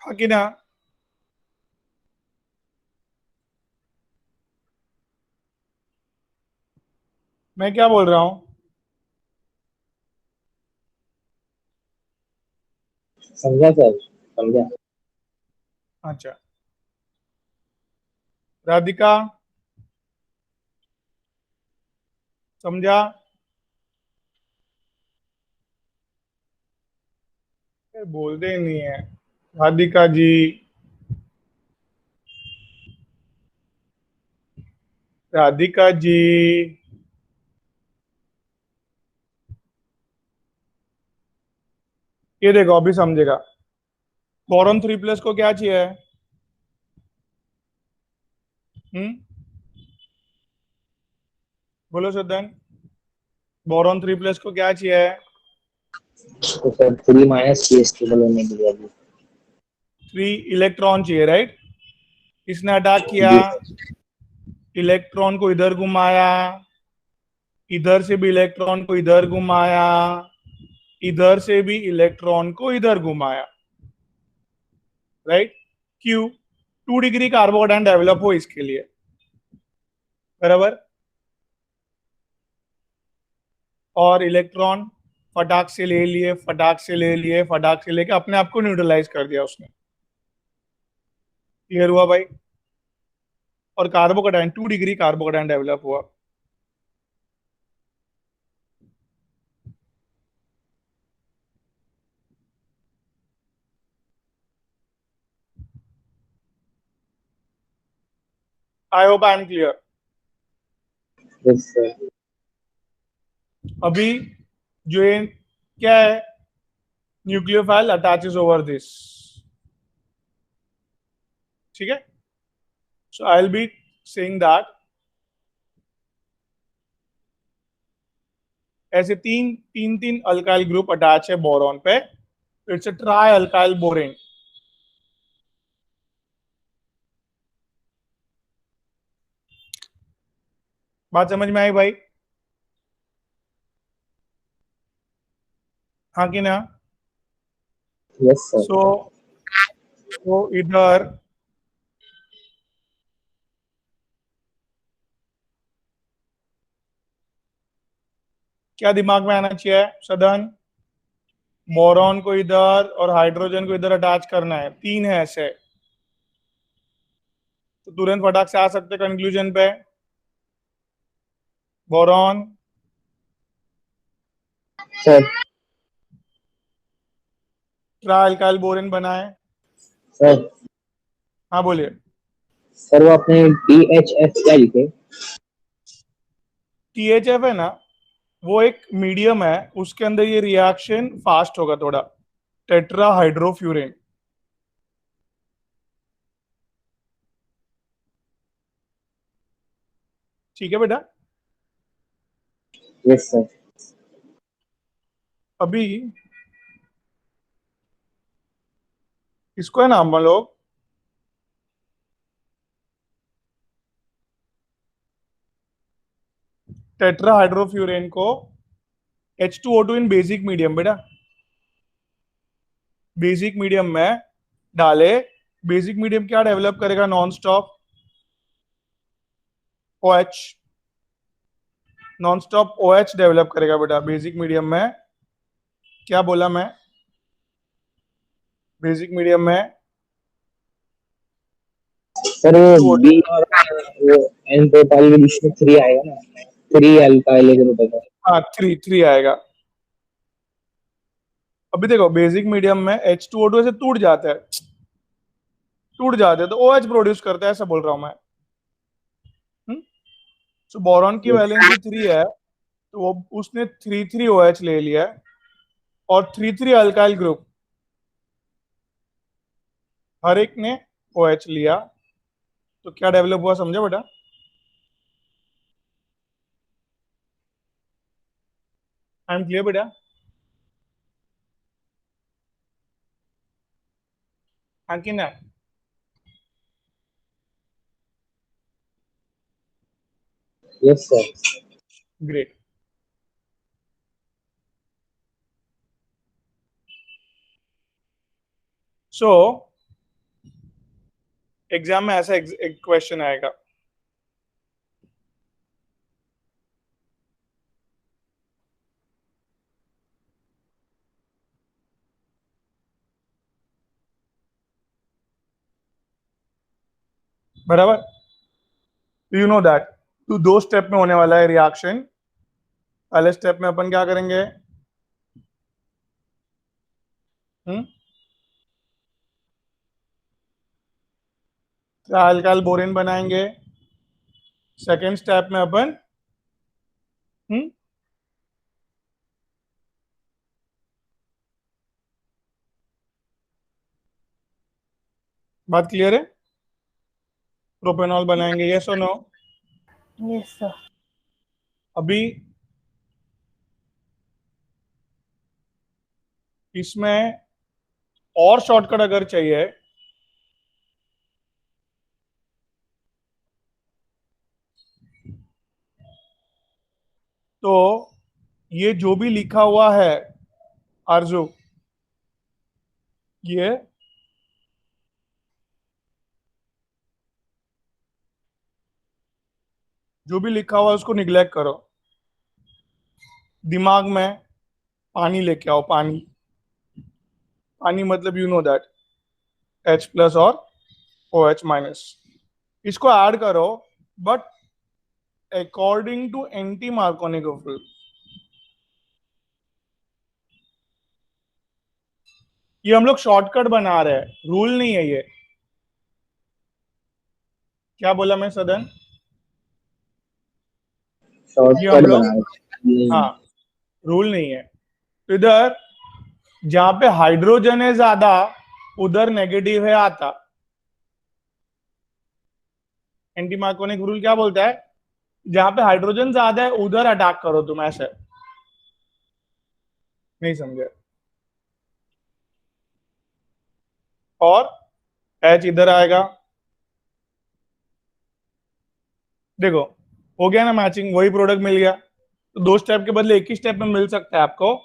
हाँ कि ना? मैं क्या बोल रहा हूँ? समझा सर, समझा. अच्छा, राधिका समझा? बोलते ही नहीं है. राधिका जी, राधिका जी, ये देखो अभी समझेगा। बोरॉन 3+ को क्या चाहिए? बोलो सदन, बोरॉन 3+ को क्या चाहिए? तो सर 3 - चाहिए स्टेबल होने के लिए अभी। 3 इलेक्ट्रॉन चाहिए, राइट? इसने अटैक किया, जी सर। इलेक्ट्रॉन को इधर घुमाया, इधर से भी इलेक्ट्रॉन को इधर घुमाया, इधर से भी इलेक्ट्रॉन को इधर घुमाया, राइट? क्यों? 2 डिग्री कार्बोकेटायन डेवलप हो इसके लिए, बराबर। और इलेक्ट्रॉन फटाक से ले लिए, फटाक से ले लिए, फटाक से लेके अपने आप को न्यूट्रलाइज कर दिया उसने। क्लियर हुआ भाई? और कार्बोकेटायन 2 डिग्री कार्बोकेटायन डेवलप हुआ। आई hope I am clear. Yes sir. अभी जो ये क्या है, न्यूक्लियोफाइल अटैचेस ओवर दिस, ठीक है? So I will be saying that ऐसे तीन अल्काइल ग्रुप अटैच है बोरॉन पे, it's a tri alkyl borane. बात समझ में आई भाई? हाँ कि ना? Yes sir. सो इधर क्या दिमाग में आना चाहिए सदन? बोरॉन को इधर और हाइड्रोजन को इधर अटैच करना है, 3 है ऐसे, तो तुरंत फटाक से आ सकते कंक्लूजन पे। Boron sir try alkyl borane बनाए। सर हाँ बोलिए। सर वो आपने DHF क्या लिखे? THF है ना, वो एक मीडियम है, उसके अंदर ये रिएक्शन फास्ट होगा थोड़ा, टेट्रा हाइड्रोफ्यूरेन। ठीक है बेटा? Yes sir. अभी इसको है ना हम लोग टेट्रा हाइड्रोफ्यूरेन को H2O2 इन बेसिक मीडियम, बेटा बेसिक मीडियम में डाले। बेसिक मीडियम क्या डेवलप करेगा? Non stop OH, non stop OH develop करेगा बेटा बेसिक मीडियम में। क्या बोला मैं? बेसिक मीडियम में सर वो H2O2। बी और वो एन टोटल के बीच में 3 आएगा ना, 3 अल्काइल ग्रुप है। हाँ, 3 आएगा। अभी देखो बेसिक मीडियम में H2O2 ऐसे टूट जाता है, टूट जाते हैं तो OH प्रोड्यूस करता है, ऐसा बोल रहा हूं मैं। सो बोरॉन की यस वैलेंसी 3 है, तो वो उसने 3 OH ले लिया है, और 3 अल्काइल ग्रुप हर एक ने OH लिया, तो क्या डेवलप हुआ समझो बेटा? आई एम क्लियर बेटा? हाँ कि ना? Yes sir. Great. So exam में ऐसा एक क्वेश्चन आएगा, बराबर? यू नो दैट तो 2 स्टेप में होने वाला है रिएक्शन। पहले स्टेप में अपन क्या करेंगे? अल्काइल बोरेन बनाएंगे। सेकेंड स्टेप में अपन बात क्लियर है? प्रोपेनॉल बनाएंगे, यस और नो? Yes sir. अभी इसमें और शॉर्टकट अगर चाहिए तो ये जो भी लिखा हुआ है आरजू, ये जो भी लिखा हुआ है उसको निग्लेक्ट करो। दिमाग में पानी लेके आओ, पानी। पानी मतलब यू नो दैट H+ और OH-। इसको ऐड करो, but according to anti Markovnikov rule. ये हम लोग शॉर्टकट बना रहे हैं, रूल नहीं है ये। क्या बोला मैं सदन? ये हम शॉर्टकट लोग, बना रहे। हाँ, रूल नहीं है। तो इधर जहां पे हाइड्रोजन है ज्यादा, उधर नेगेटिव है आता। एंटी मार्कोनिक रूल क्या बोलता है? जहां पे हाइड्रोजन ज्यादा है उधर अटैक करो तुम, ऐसे। नहीं समझे? और H इधर आएगा। देखो, हो गया ना मैचिंग, वही प्रोडक्ट मिल गया। तो 2 स्टेप के बदले एक ही स्टेप में मिल सकता है आपको।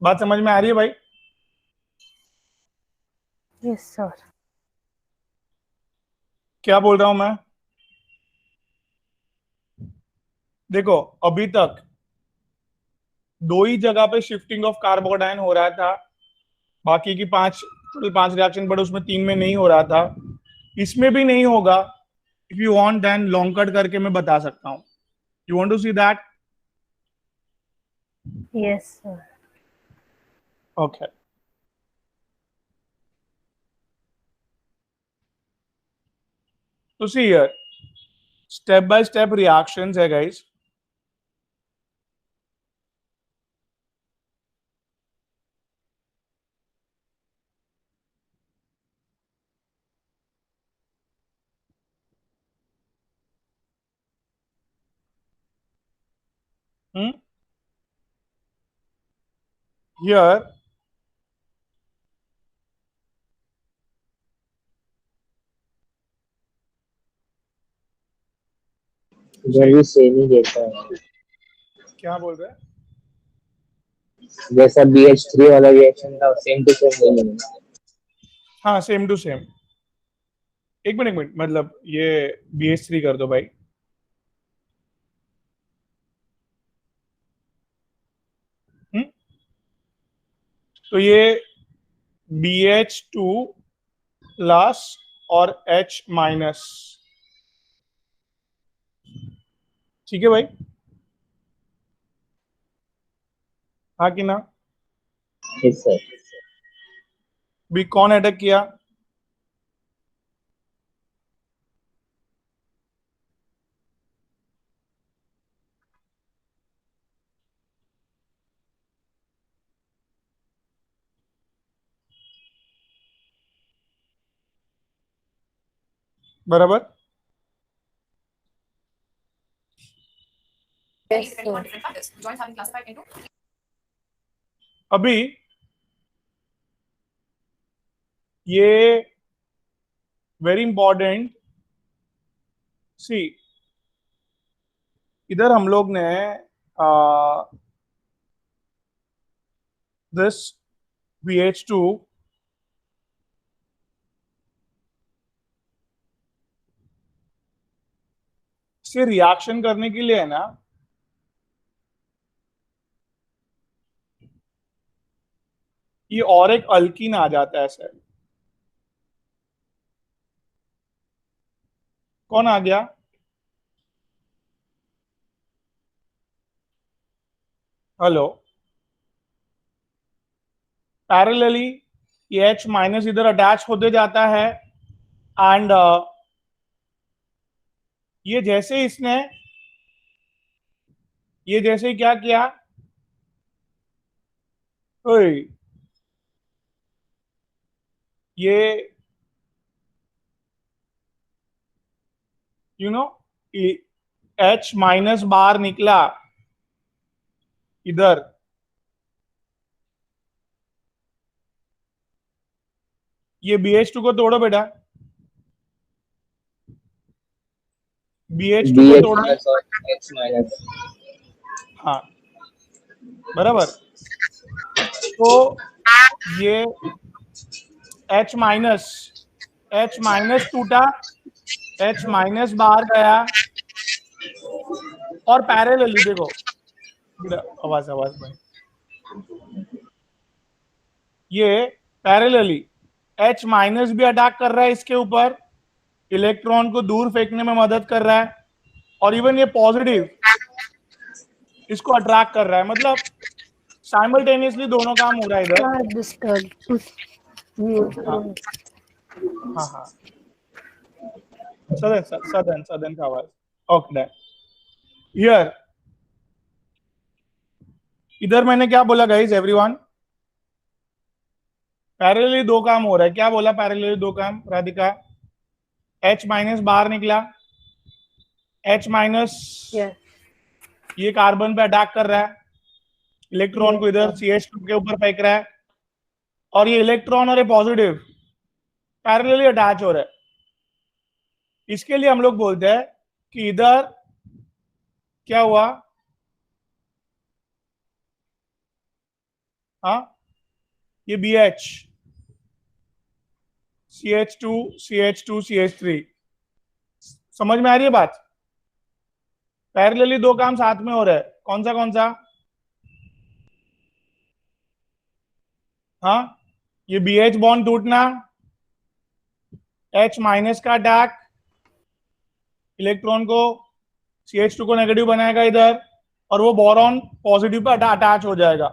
बात समझ में आ रही है भाई? Yes sir. क्या बोल रहा हूं मैं? देखो, अभी तक 2 ही जगह पे शिफ्टिंग ऑफ कार्बोकेटायन हो रहा था। बाकी की 5, टोटल 5 रिएक्शन बट उसमें 3 में नहीं हो रहा था। इसमें भी नहीं होगा। If you want then long cut करके मैं बता सकता हूं। You want to see that? Yes sir. Okay. तो see here, step by step reactions है गाइस। हियर इधर भी सेम ही देता है, क्या बोल रहे हैं? जैसा BH3 वाला रिएक्शन था सेम टू सेम वही मिलेगा। हाँ, सेम टू सेम। एक मिनट, एक मिनट, मतलब ये BH3 कर दो भाई। हम्म? तो ये BH2+ और H-। ठीक है भाई? हाँ कि ना? Yes sir. भी कौन अटैक किया? बराबर। Yes sir. अभी ये वेरी इंपॉर्टेंट। सी, इधर हम लोग ने दिस BH2 से रिएक्शन करने के लिए है ना, ये और एक अल्कीन आ जाता है ऐसे। कौन आ गया? हेलो। पैरेलली ये H- इधर अटैच होते जाता है। एंड ये जैसे इसने, ये जैसे ही क्या किया, ओए, ये H माइनस बाहर निकला इधर, ये BH2 को तोड़ो बेटा, BH2 को BH तोड़ो। प्लस और H माइनस। हाँ बराबर। तो ये H माइनस टूटा, H माइनस बाहर गया, और पैरेलली देखो, आवाज बंद, ये पैरेलली H माइनस भी अटैक कर रहा है इसके ऊपर, इलेक्ट्रॉन को दूर फेंकने में मदद कर रहा है, और इवन ये पॉजिटिव इसको अट्रैक्ट कर रहा है, मतलब साइमल्टेनियसली दोनों काम हो रहा है इधर। क्या डिस्टर्ब हाँ हाँ सदन का आवाज। ओके हियर, इधर मैंने क्या बोला गाइस एवरीवन, पैरेलली दो काम हो रहा है। क्या बोला पैरेलली दो काम राधिका? H माइनस बाहर निकला, H माइनस ये कार्बन पे अटैक कर रहा है, इलेक्ट्रॉन को इधर CH2 के ऊपर फेंक रहा है, और ये इलेक्ट्रॉन और ये पॉजिटिव पैरेलली अटैच हो रहा है। इसके लिए हम लोग बोलते हैं कि इधर क्या हुआ, हाँ ये BH CH2 CH2 CH3, समझ में आ रही है बात? पैरेलली दो काम साथ में हो रहा है, कौन सा? हाँ ये BH बॉन्ड टूटना, H माइनस का अटैक, इलेक्ट्रॉन को CH2 को नेगेटिव बनाएगा इधर, और वो बोरॉन पॉजिटिव पर अटैच हो जाएगा।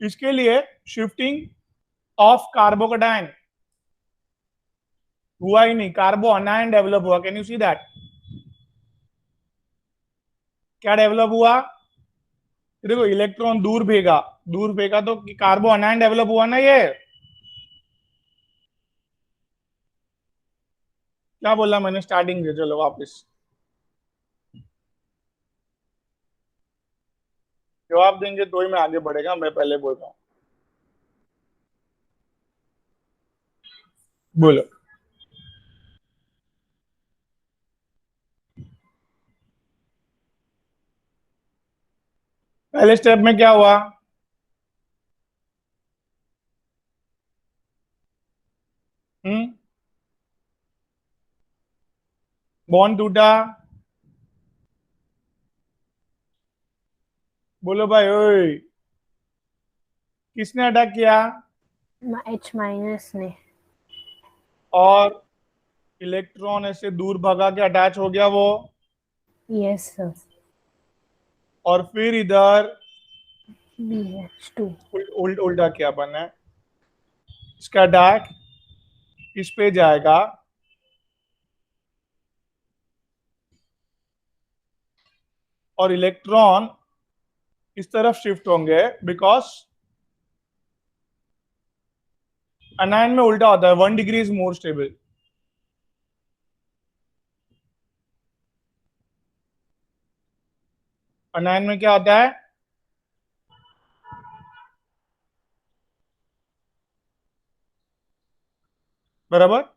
इसके लिए शिफ्टिंग ऑफ कार्बोकेटायन हुआ ही नहीं, कार्बो अनायन डेवलप हुआ। Can you see that? क्या डेवलप हुआ? देखो इलेक्ट्रॉन दूर फेंका तो कार्बो अनायन डेवलप हुआ ना। ये क्या बोला मैंने स्टार्टिंग से? चलो वापस जवाब देंगे तो ही मैं आगे बढ़ेगा, मैं पहले बोल रहा हूं। बोलो। पहले स्टेप में क्या हुआ? बॉन्ड टूटा, बोलो भाई ओए, किसने अटैक किया? H माइनस ने, और इलेक्ट्रॉन ऐसे दूर भगा के अटैच हो गया वो, यस सर, और फिर इधर BH2 उल्टा क्या बना है, इसका अटैक इस पे जाएगा, और इलेक्ट्रॉन इस तरफ शिफ्ट होंगे, बिकॉज अनायन में उल्टा होता है, 1 डिग्री इज मोर स्टेबल। अनायन में क्या होता है? बराबर।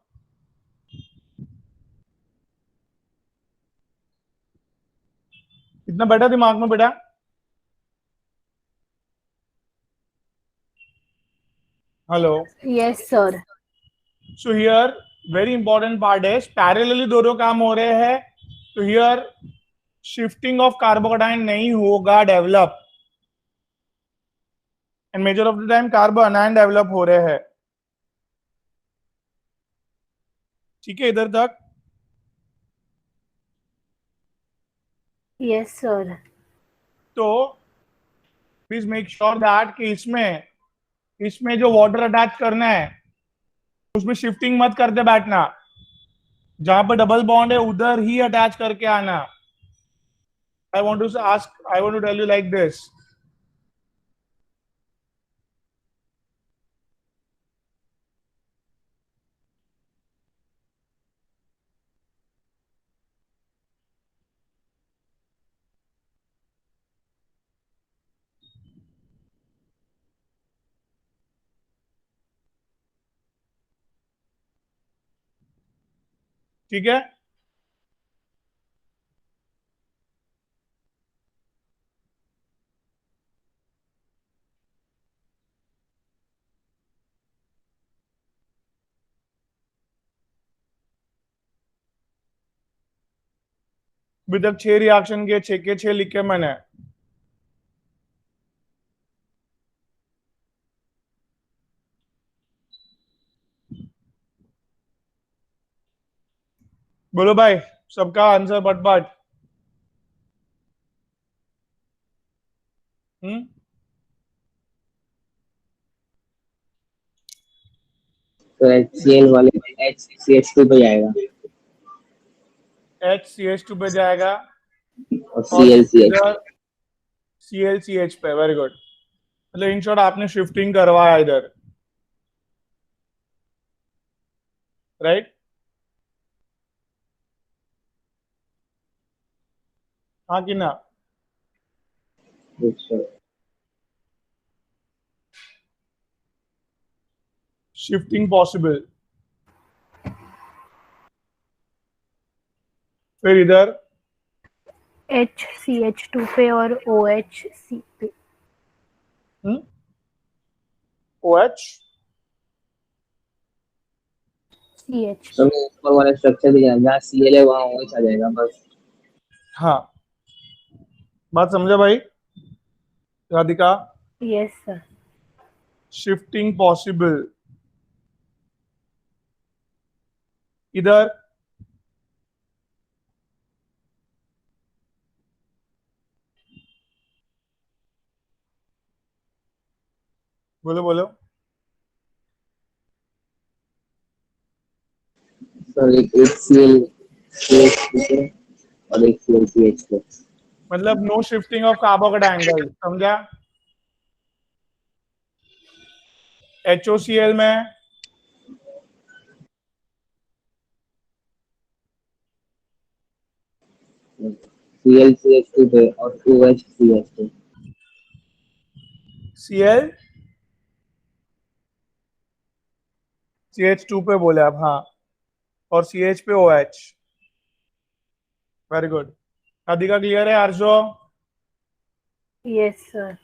इतना बैठा दिमाग में बेटा? Hello. Yes sir. So here very important part है, पैरेलली दोनों काम हो रहे हैं, तो हियर शिफ्टिंग ऑफ कार्बोकेटायन नहीं होगा develop, and measure of the time कार्बो अनायन develop हो रहे हैं। ठीक है इधर तक? Yes sir. तो प्लीज मेक श्योर दैट कि इसमें जो वाटर अटैच करना है उसमें शिफ्टिंग मत करते बैठना, जहां पर डबल बॉन्ड है उधर ही अटैच करके आना। I want to tell you like this, ठीक है। अभी तक 6 रिएक्शन के 6 के 6 लिखे मैंने। बोलो भाई, सबका आंसर बट हम्म। तो HCl वाले में HCH2 पे जाएगा HCH2 पे जाएगा और और ClCH। इधर ClCH पे। Very good. मतलब इन शॉर्ट आपने शिफ्टिंग करवाया इधर, राइट। हाँ कि ना? अच्छा, शिफ्टिंग पॉसिबल। फिर इधर HCH2 पे और OHC पे। OH। CH तो पे। मैं ऊपर वाले स्ट्रक्चर भी जाएगा, जहाँ Cl है वहाँ OH आ जाएगा बस। हाँ, बात समझा भाई Radhika? Yes sir. Shifting possible. इधर बोलो बोलो। सर एक ClCH2 पे और एक ClCH पे। मतलब नो शिफ्टिंग ऑफ कार्बोकेटाइल, समझा? HOCl में ClCH2 पे और OHCH पे। Cl CH2 पे बोले आप, हाँ। और CH पे OH। Very good. Radhika clear है? आर्जो yes sir.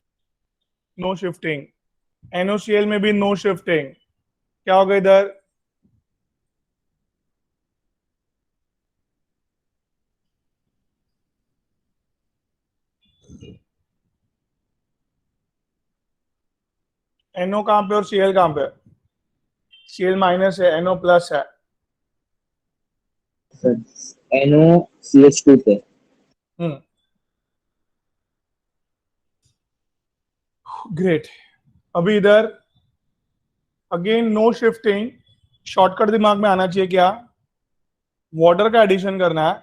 No shifting. NOCl में भी नो शिफ्टिंग। क्या होगा इधर? NO कहाँ पे और Cl कहाँ पे? Cl माइनस है, NO प्लस है। सर NOCH2 पे। हम्म, ग्रेट। अभी इधर अगेन नो शिफ्टिंग। शॉर्टकट दिमाग में आना चाहिए क्या? वाटर का एडिशन करना है,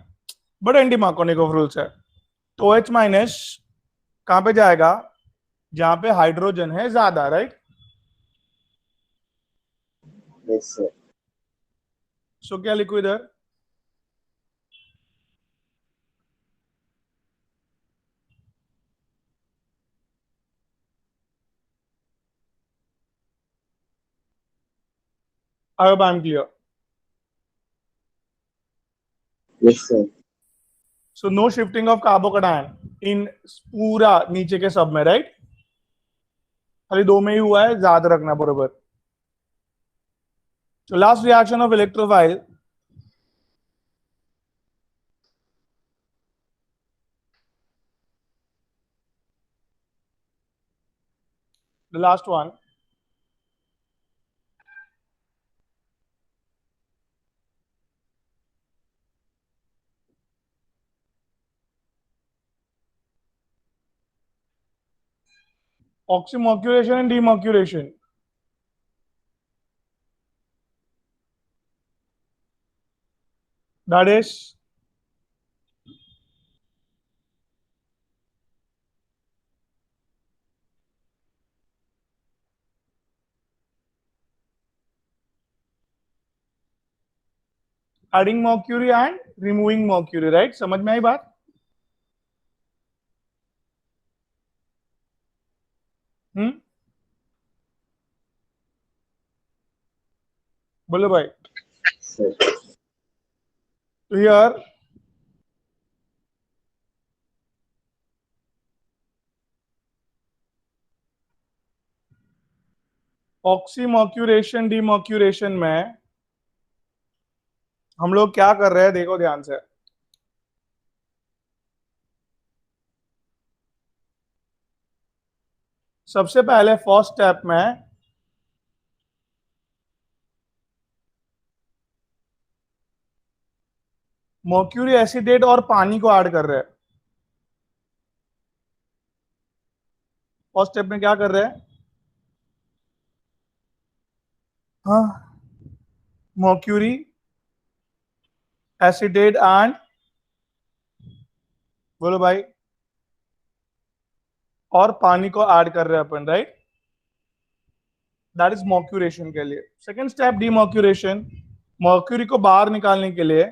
बट एंटी मार्कोनिकोव रूल्स है। तो OH माइनस कहाँ पे जाएगा? जहां पे हाइड्रोजन है ज्यादा, राइट। Yes sir. सो क्या लिखो इधर? I hope I am clear. Yes sir. So no shifting of carbocation in पूरा नीचे के सब में, राइट। खाली दो में ही हुआ है, ज्यादा रखना बरोबर। So last reaction of electrophile, the last one, oxymercuration and demercuration. That is adding mercury and removing mercury, right? समझ में आई बात? हम्म, बोलो भाई। सर तो हियर ऑक्सीमर्क्यूरेशन डीमर्क्यूरेशन में हम लोग क्या कर रहे हैं, देखो ध्यान से। सबसे पहले फर्स्ट स्टेप में मर्क्यूरी एसिडेट और पानी को ऐड कर रहे हैं। फर्स्ट स्टेप में क्या कर रहे हैं? हाँ, मर्क्यूरी एसिडेट एंड, बोलो भाई, और पानी को ऐड कर रहे हैं अपन, राइट? दैट इज मर्क्यूरेशन के लिए। सेकेंड स्टेप डीमर्क्यूरेशन, मर्क्यूरी को बाहर निकालने के लिए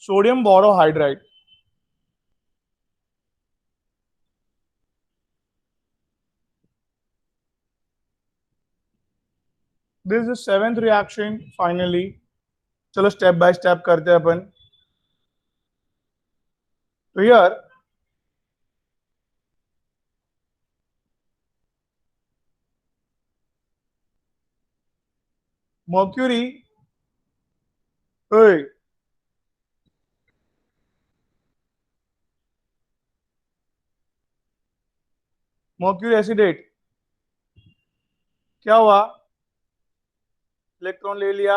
sodium borohydride, this is seventh reaction finally. चलो स्टेप बाय स्टेप करते हैं अपन। तो यार मर्क्यूरी, मर्क्यूरी एसिडेट, क्या हुआ? इलेक्ट्रॉन ले लिया,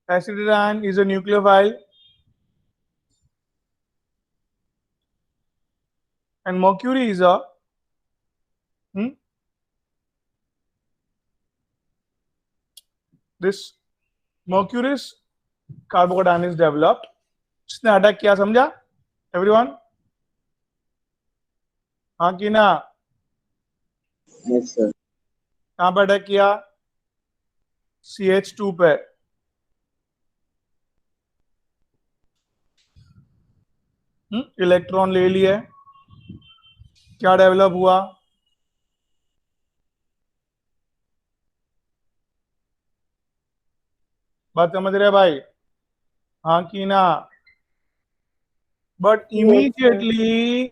acetate ion is a nucleophile and mercury is a this mercury's carbocation is developed। इसने अटैक किया, समझा एवरीवन? हाँ कि ना? Yes sir. कहां पर अटैक किया? CH2 पे। इलेक्ट्रॉन ले लिए, क्या डेवलप हुआ? बात समझ रहे भाई? हाँ कि ना? बट इमीडिएटली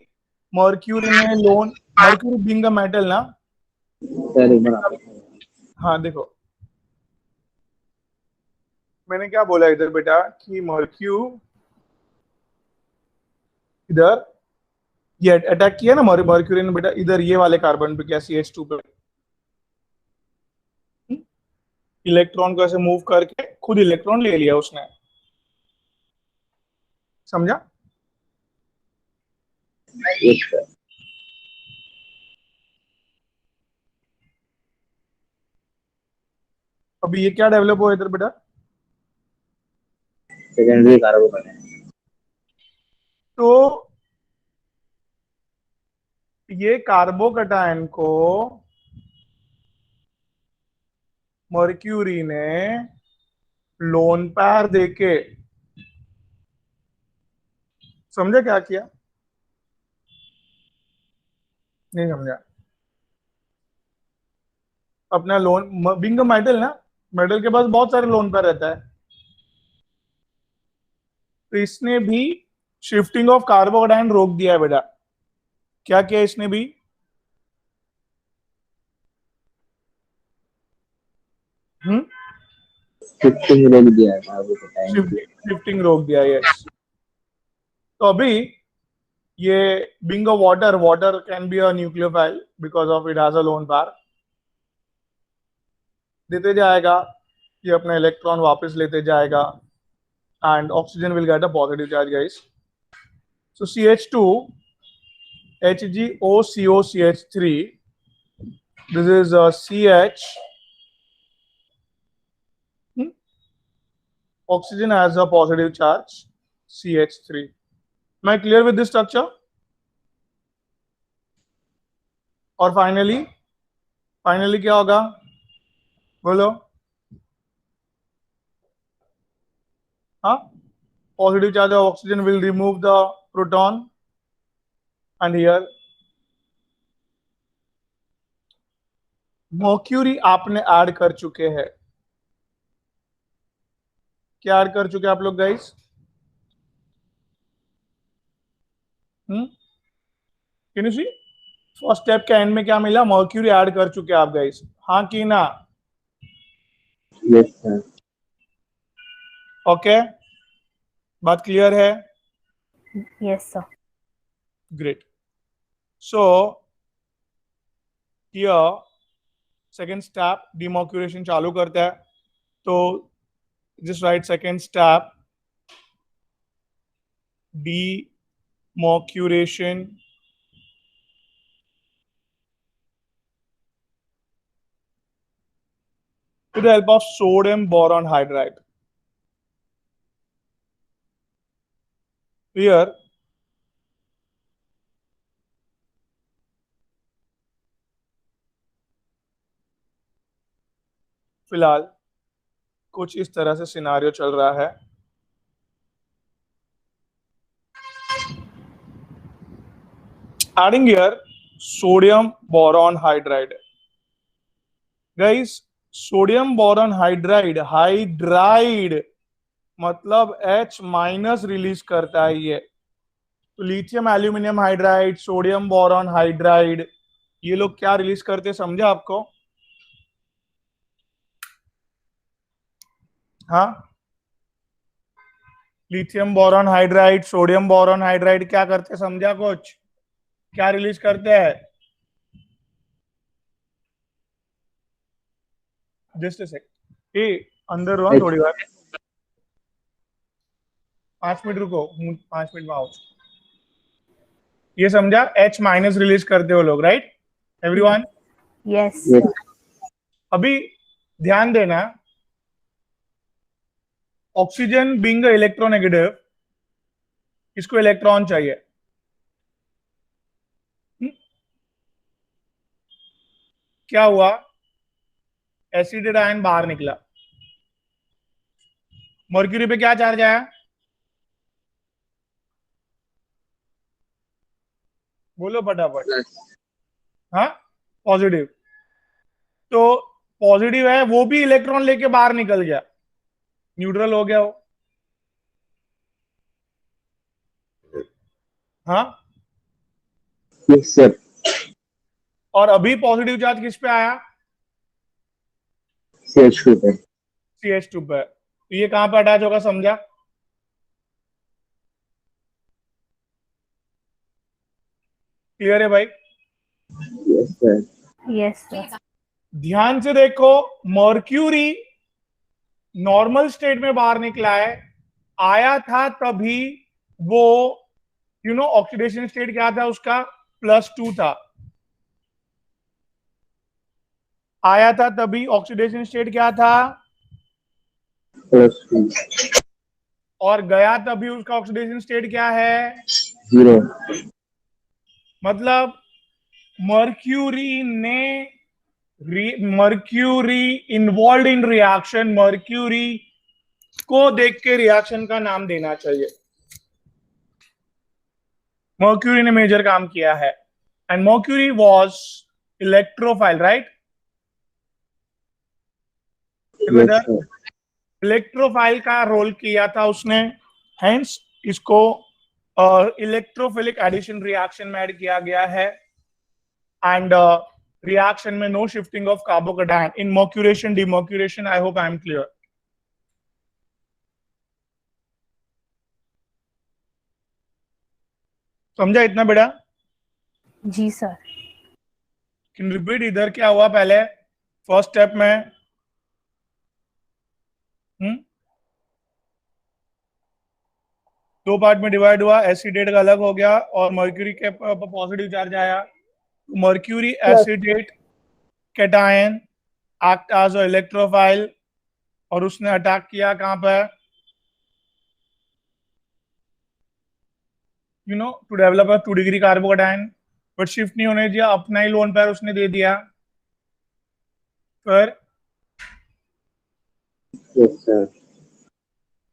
मर्क्यूरी ने loan, mercury being a metal ना, सर एक बार हाँ देखो मैंने क्या बोला इधर बेटा कि इधर ये अटैक किया ना मर्क्यूरी ने बेटा, इधर ये वाले कार्बन पे किया CH2 पे। इलेक्ट्रॉन को ऐसे मूव करके खुद इलेक्ट्रॉन ले लिया उसने, समझा? Yes sir. अभी ये क्या डेवलप हुआ इधर बेटा? सेकेंडरी कार्बोकेटायन है। तो ये कार्बोकेटायन को मर्क्यूरी ने लोन पैर देके, समझा क्या किया? नहीं समझा? अपना लोन बिंग मेटल ना, मेटल के पास बहुत सारे लोन पैर रहता है, तो इसने भी शिफ्टिंग ऑफ कार्बोकेटायन रोक दिया है बेटा। क्या किया इसने भी? शिफ्टिंग रोक दिया है कार्बोकेटायन की। शिफ्टिंग रोक दिया, यस। तो अभी ये being a water can be a nucleophile because of it has a lone pair, देते जाएगा, ये अपना इलेक्ट्रॉन वापस लेते जाएगा and oxygen will get a positive charge guys। So CH2 HgOCOCH3, this is CH, oxygen has a positive charge CH3। Am I clear with this structure? और finally क्या होगा बोलो? हाँ, positive charge of oxygen will remove the proton and here mercury आपने add कर चुके हैं। क्या ऐड कर चुके हैं आप लोग guys? Can you see first step के एंड में क्या मिला? मर्क्यूरी ऐड कर चुके हैं आप गाइस, हाँ कि ना? Yes sir. ओके, बात क्लियर है? Yes sir. Great. So here second step demercuration चालू करता है, तो just write second step demercuration with the help of sodium boron hydride. Here, फिलहाल कुछ इस तरह से सिनारियो चल रहा है। Adding here sodium boron hydride. Guys, sodium boron hydride मतलब H माइनस रिलीज करता है ये। तो lithium aluminium hydride, sodium boron hydride, ये लोग क्या रिलीज करते हैं समझा आपको? हाँ, lithium boron hydride, sodium boron hydride क्या करते हैं समझा कुछ? क्या रिलीज करते हैं? जस्ट अ सेक, ए अंदर रहो थोड़ी बार, 5 मिनट रुको, 5 मिनट में आओ। ये समझा? H माइनस रिलीज करते हो लोग, राइट एवरीवन? यस। अभी ध्यान देना, ऑक्सीजन बीइंग इलेक्ट्रोनेगेटिव, इसको इलेक्ट्रॉन चाहिए। क्या हुआ? एसिडेड आयन बाहर निकला। मर्क्यूरी पे क्या चार्ज आया? बोलो फटाफट। हाँ, पॉजिटिव। तो पॉजिटिव है, वो भी इलेक्ट्रॉन लेके बाहर निकल गया, न्यूट्रल हो गया वो। हाँ, यस सर। और अभी पॉजिटिव चार्ज किस पे आया? CH2 पे। CH2 पे। तो ये कहां पे अटैच होगा समझा? क्लियर है भाई? Yes sir. Yes sir. ध्यान से देखो, मर्क्यूरी नॉर्मल स्टेट में बाहर निकला है, आया था तभी वो ऑक्सीडेशन स्टेट क्या था उसका? +2 था। आया था तभी ऑक्सीडेशन स्टेट क्या था? +2। और गया तभी उसका ऑक्सीडेशन स्टेट क्या है? 0। मतलब mercury involve in reaction, mercury को देख के रिएक्शन का नाम देना चाहिए। मर्क्यूरी ने मेजर काम किया है, and mercury was electrophile, right? Electrophile का रोल किया था उसने, हेंस इसको इलेक्ट्रोफिलिक एडिशन रिएक्शन में ऐड किया गया है। एंड रिएक्शन में no shifting of carbocation in mercuration demercuration. I hope I am clear. समझा इतना बेटा? जी सर। कैन रिपीट इधर क्या हुआ पहले फर्स्ट स्टेप में? दो पार्ट में डिवाइड हुआ, एसिडेट का अलग हो गया और मर्क्यूरी के पॉजिटिव चार्ज आया। Mercury acetate cation act as a electrophile, और उसने अटैक किया कहां पर? To develop a 2 degree carbocation, but shift नहीं होने दिया, अपना ही लोन पेयर उसने दे दिया। फिर यस सर।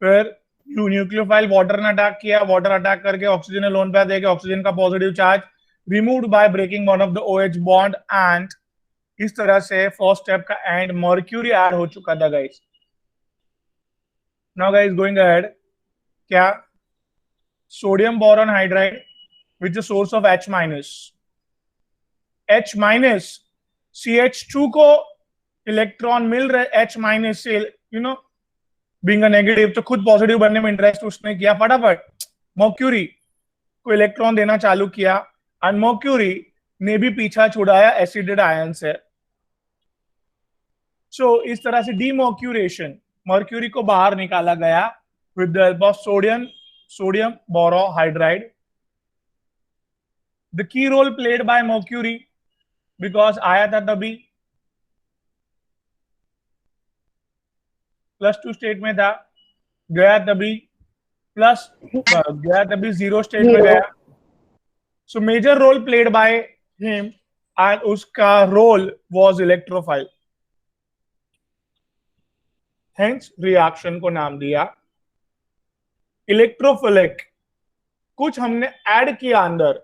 फिर न्यूक्लियोफाइल वाटर ने अटैक किया, वाटर अटैक करके ऑक्सीजन ने लोन पेयर देके ऑक्सीजन का positive charge removed by breaking one of the OH bond and इस तरह से फर्स्ट स्टेप का एंड मर्क्यूरी ऐड हो चुका था guys. Now guys going ahead, क्या sodium boron hydride which the source of H minus. H minus CH2 को electron मिल रहे H माइनस से, बीइंग अ नेगेटिव, तो खुद पॉजिटिव बनने में इंटरेस्ट उसने किया, फटाफट मर्क्यूरी को इलेक्ट्रॉन देना चालू किया एंड मर्क्यूरी ने भी पीछा छुड़ाया एसिडेड आयन से. सो इस तरह से डीमर्क्यूरेशन, मर्क्यूरी को बाहर निकाला गया with the help of sodium borohydride. The key role played by mercury, because आया था तभी +2 स्टेट में था, गया तभी जीरो स्टेट में गया. So major role played by him and उसका role was electrophile, hence reaction को नाम दिया इलेक्ट्रोफिलिक. कुछ हमने ऐड किया अंदर,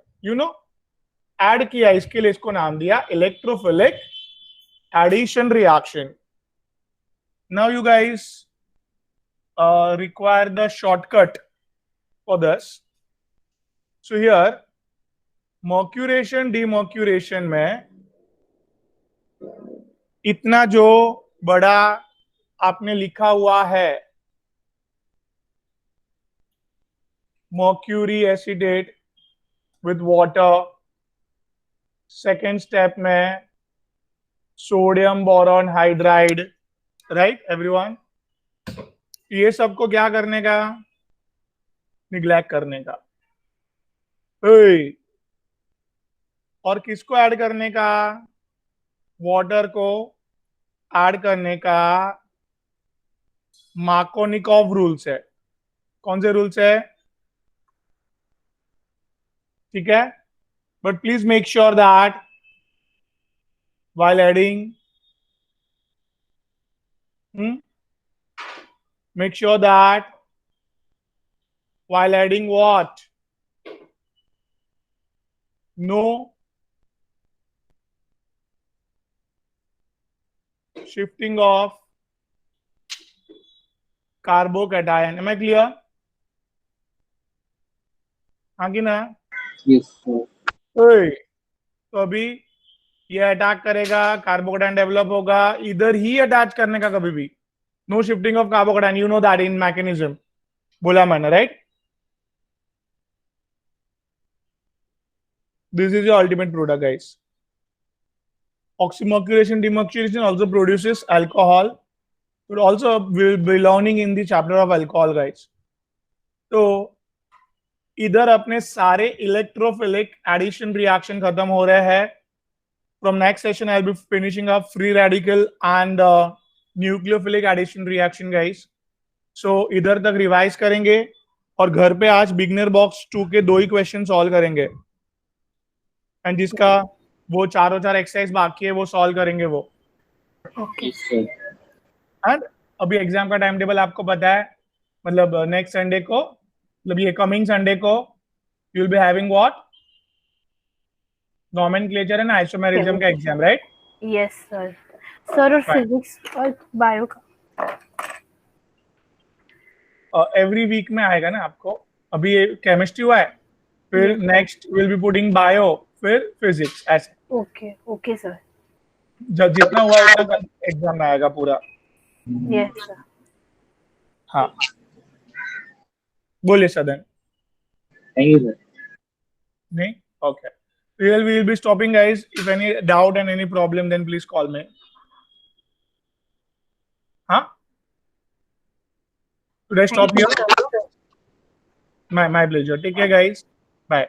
ऐड किया, इसके लिए इसको नाम दिया electrophilic addition reaction. Now you guys require the shortcut for this. So here mercuration demercuration में इतना जो बड़ा आपने लिखा हुआ है mercury acetate with water, second step में sodium boron hydride, right everyone. ये सबको क्या करने का, निग्लेक्ट करने का. और किसको ऐड करने का, वाटर को ऐड करने का. मार्कोनिकॉव रूल्स है. कौन से रूल्स है, ठीक है, but please make sure that while adding, make sure that while adding what, no shifting of carbocation. Am I clear? हाँ कि ना? Yes, sir. तो अभी ये अटैक करेगा, कार्बोकेटायन डेवलप होगा, इधर ही अटैच करने का कभी भी. No shifting of carbocation, you know that in mechanism, बोला मैंने, right. This is your ultimate product guys. Oxymercuration demercuration also produces alcohol, but also will belonging in the chapter of alcohol guys. तो इधर अपने सारे electrophilic addition reaction खत्म हो रहे हैं. From next session I will be finishing up free radical and nucleophilic addition reaction guys. So इधर तक रिवाइज करेंगे और घर पे आज बिगनर बॉक्स 2 के 2 ही क्वेश्चन सॉल्व करेंगे एंड जिसका वो 4 एक्सरसाइज बाकी है वो सॉल्व करेंगे वो. ओके. एंड अभी एग्जाम का टाइम टेबल आपको पता है, मतलब नेक्स्ट संडे को, मतलब ये कमिंग संडे को you will be having what, nomenclature and isomerism का exam, right. Yes sir. Sir और फिजिक्स और बायो का एवरी वीक में आएगा ना आपको. अभी ये केमिस्ट्री हुआ है, फिर next will be putting bio, फिर फिजिक्स, ऐसे. ओके. Okay sir. जब जितना हुआ उतना एग्जाम में आएगा पूरा. Yes sir. हाँ बोलिए सदन. Thank you, sir. नहीं, okay. We will be stopping guys. If any doubt and any problem, then please call me. Huh? Should I stop here? My pleasure. Take care guys. Bye.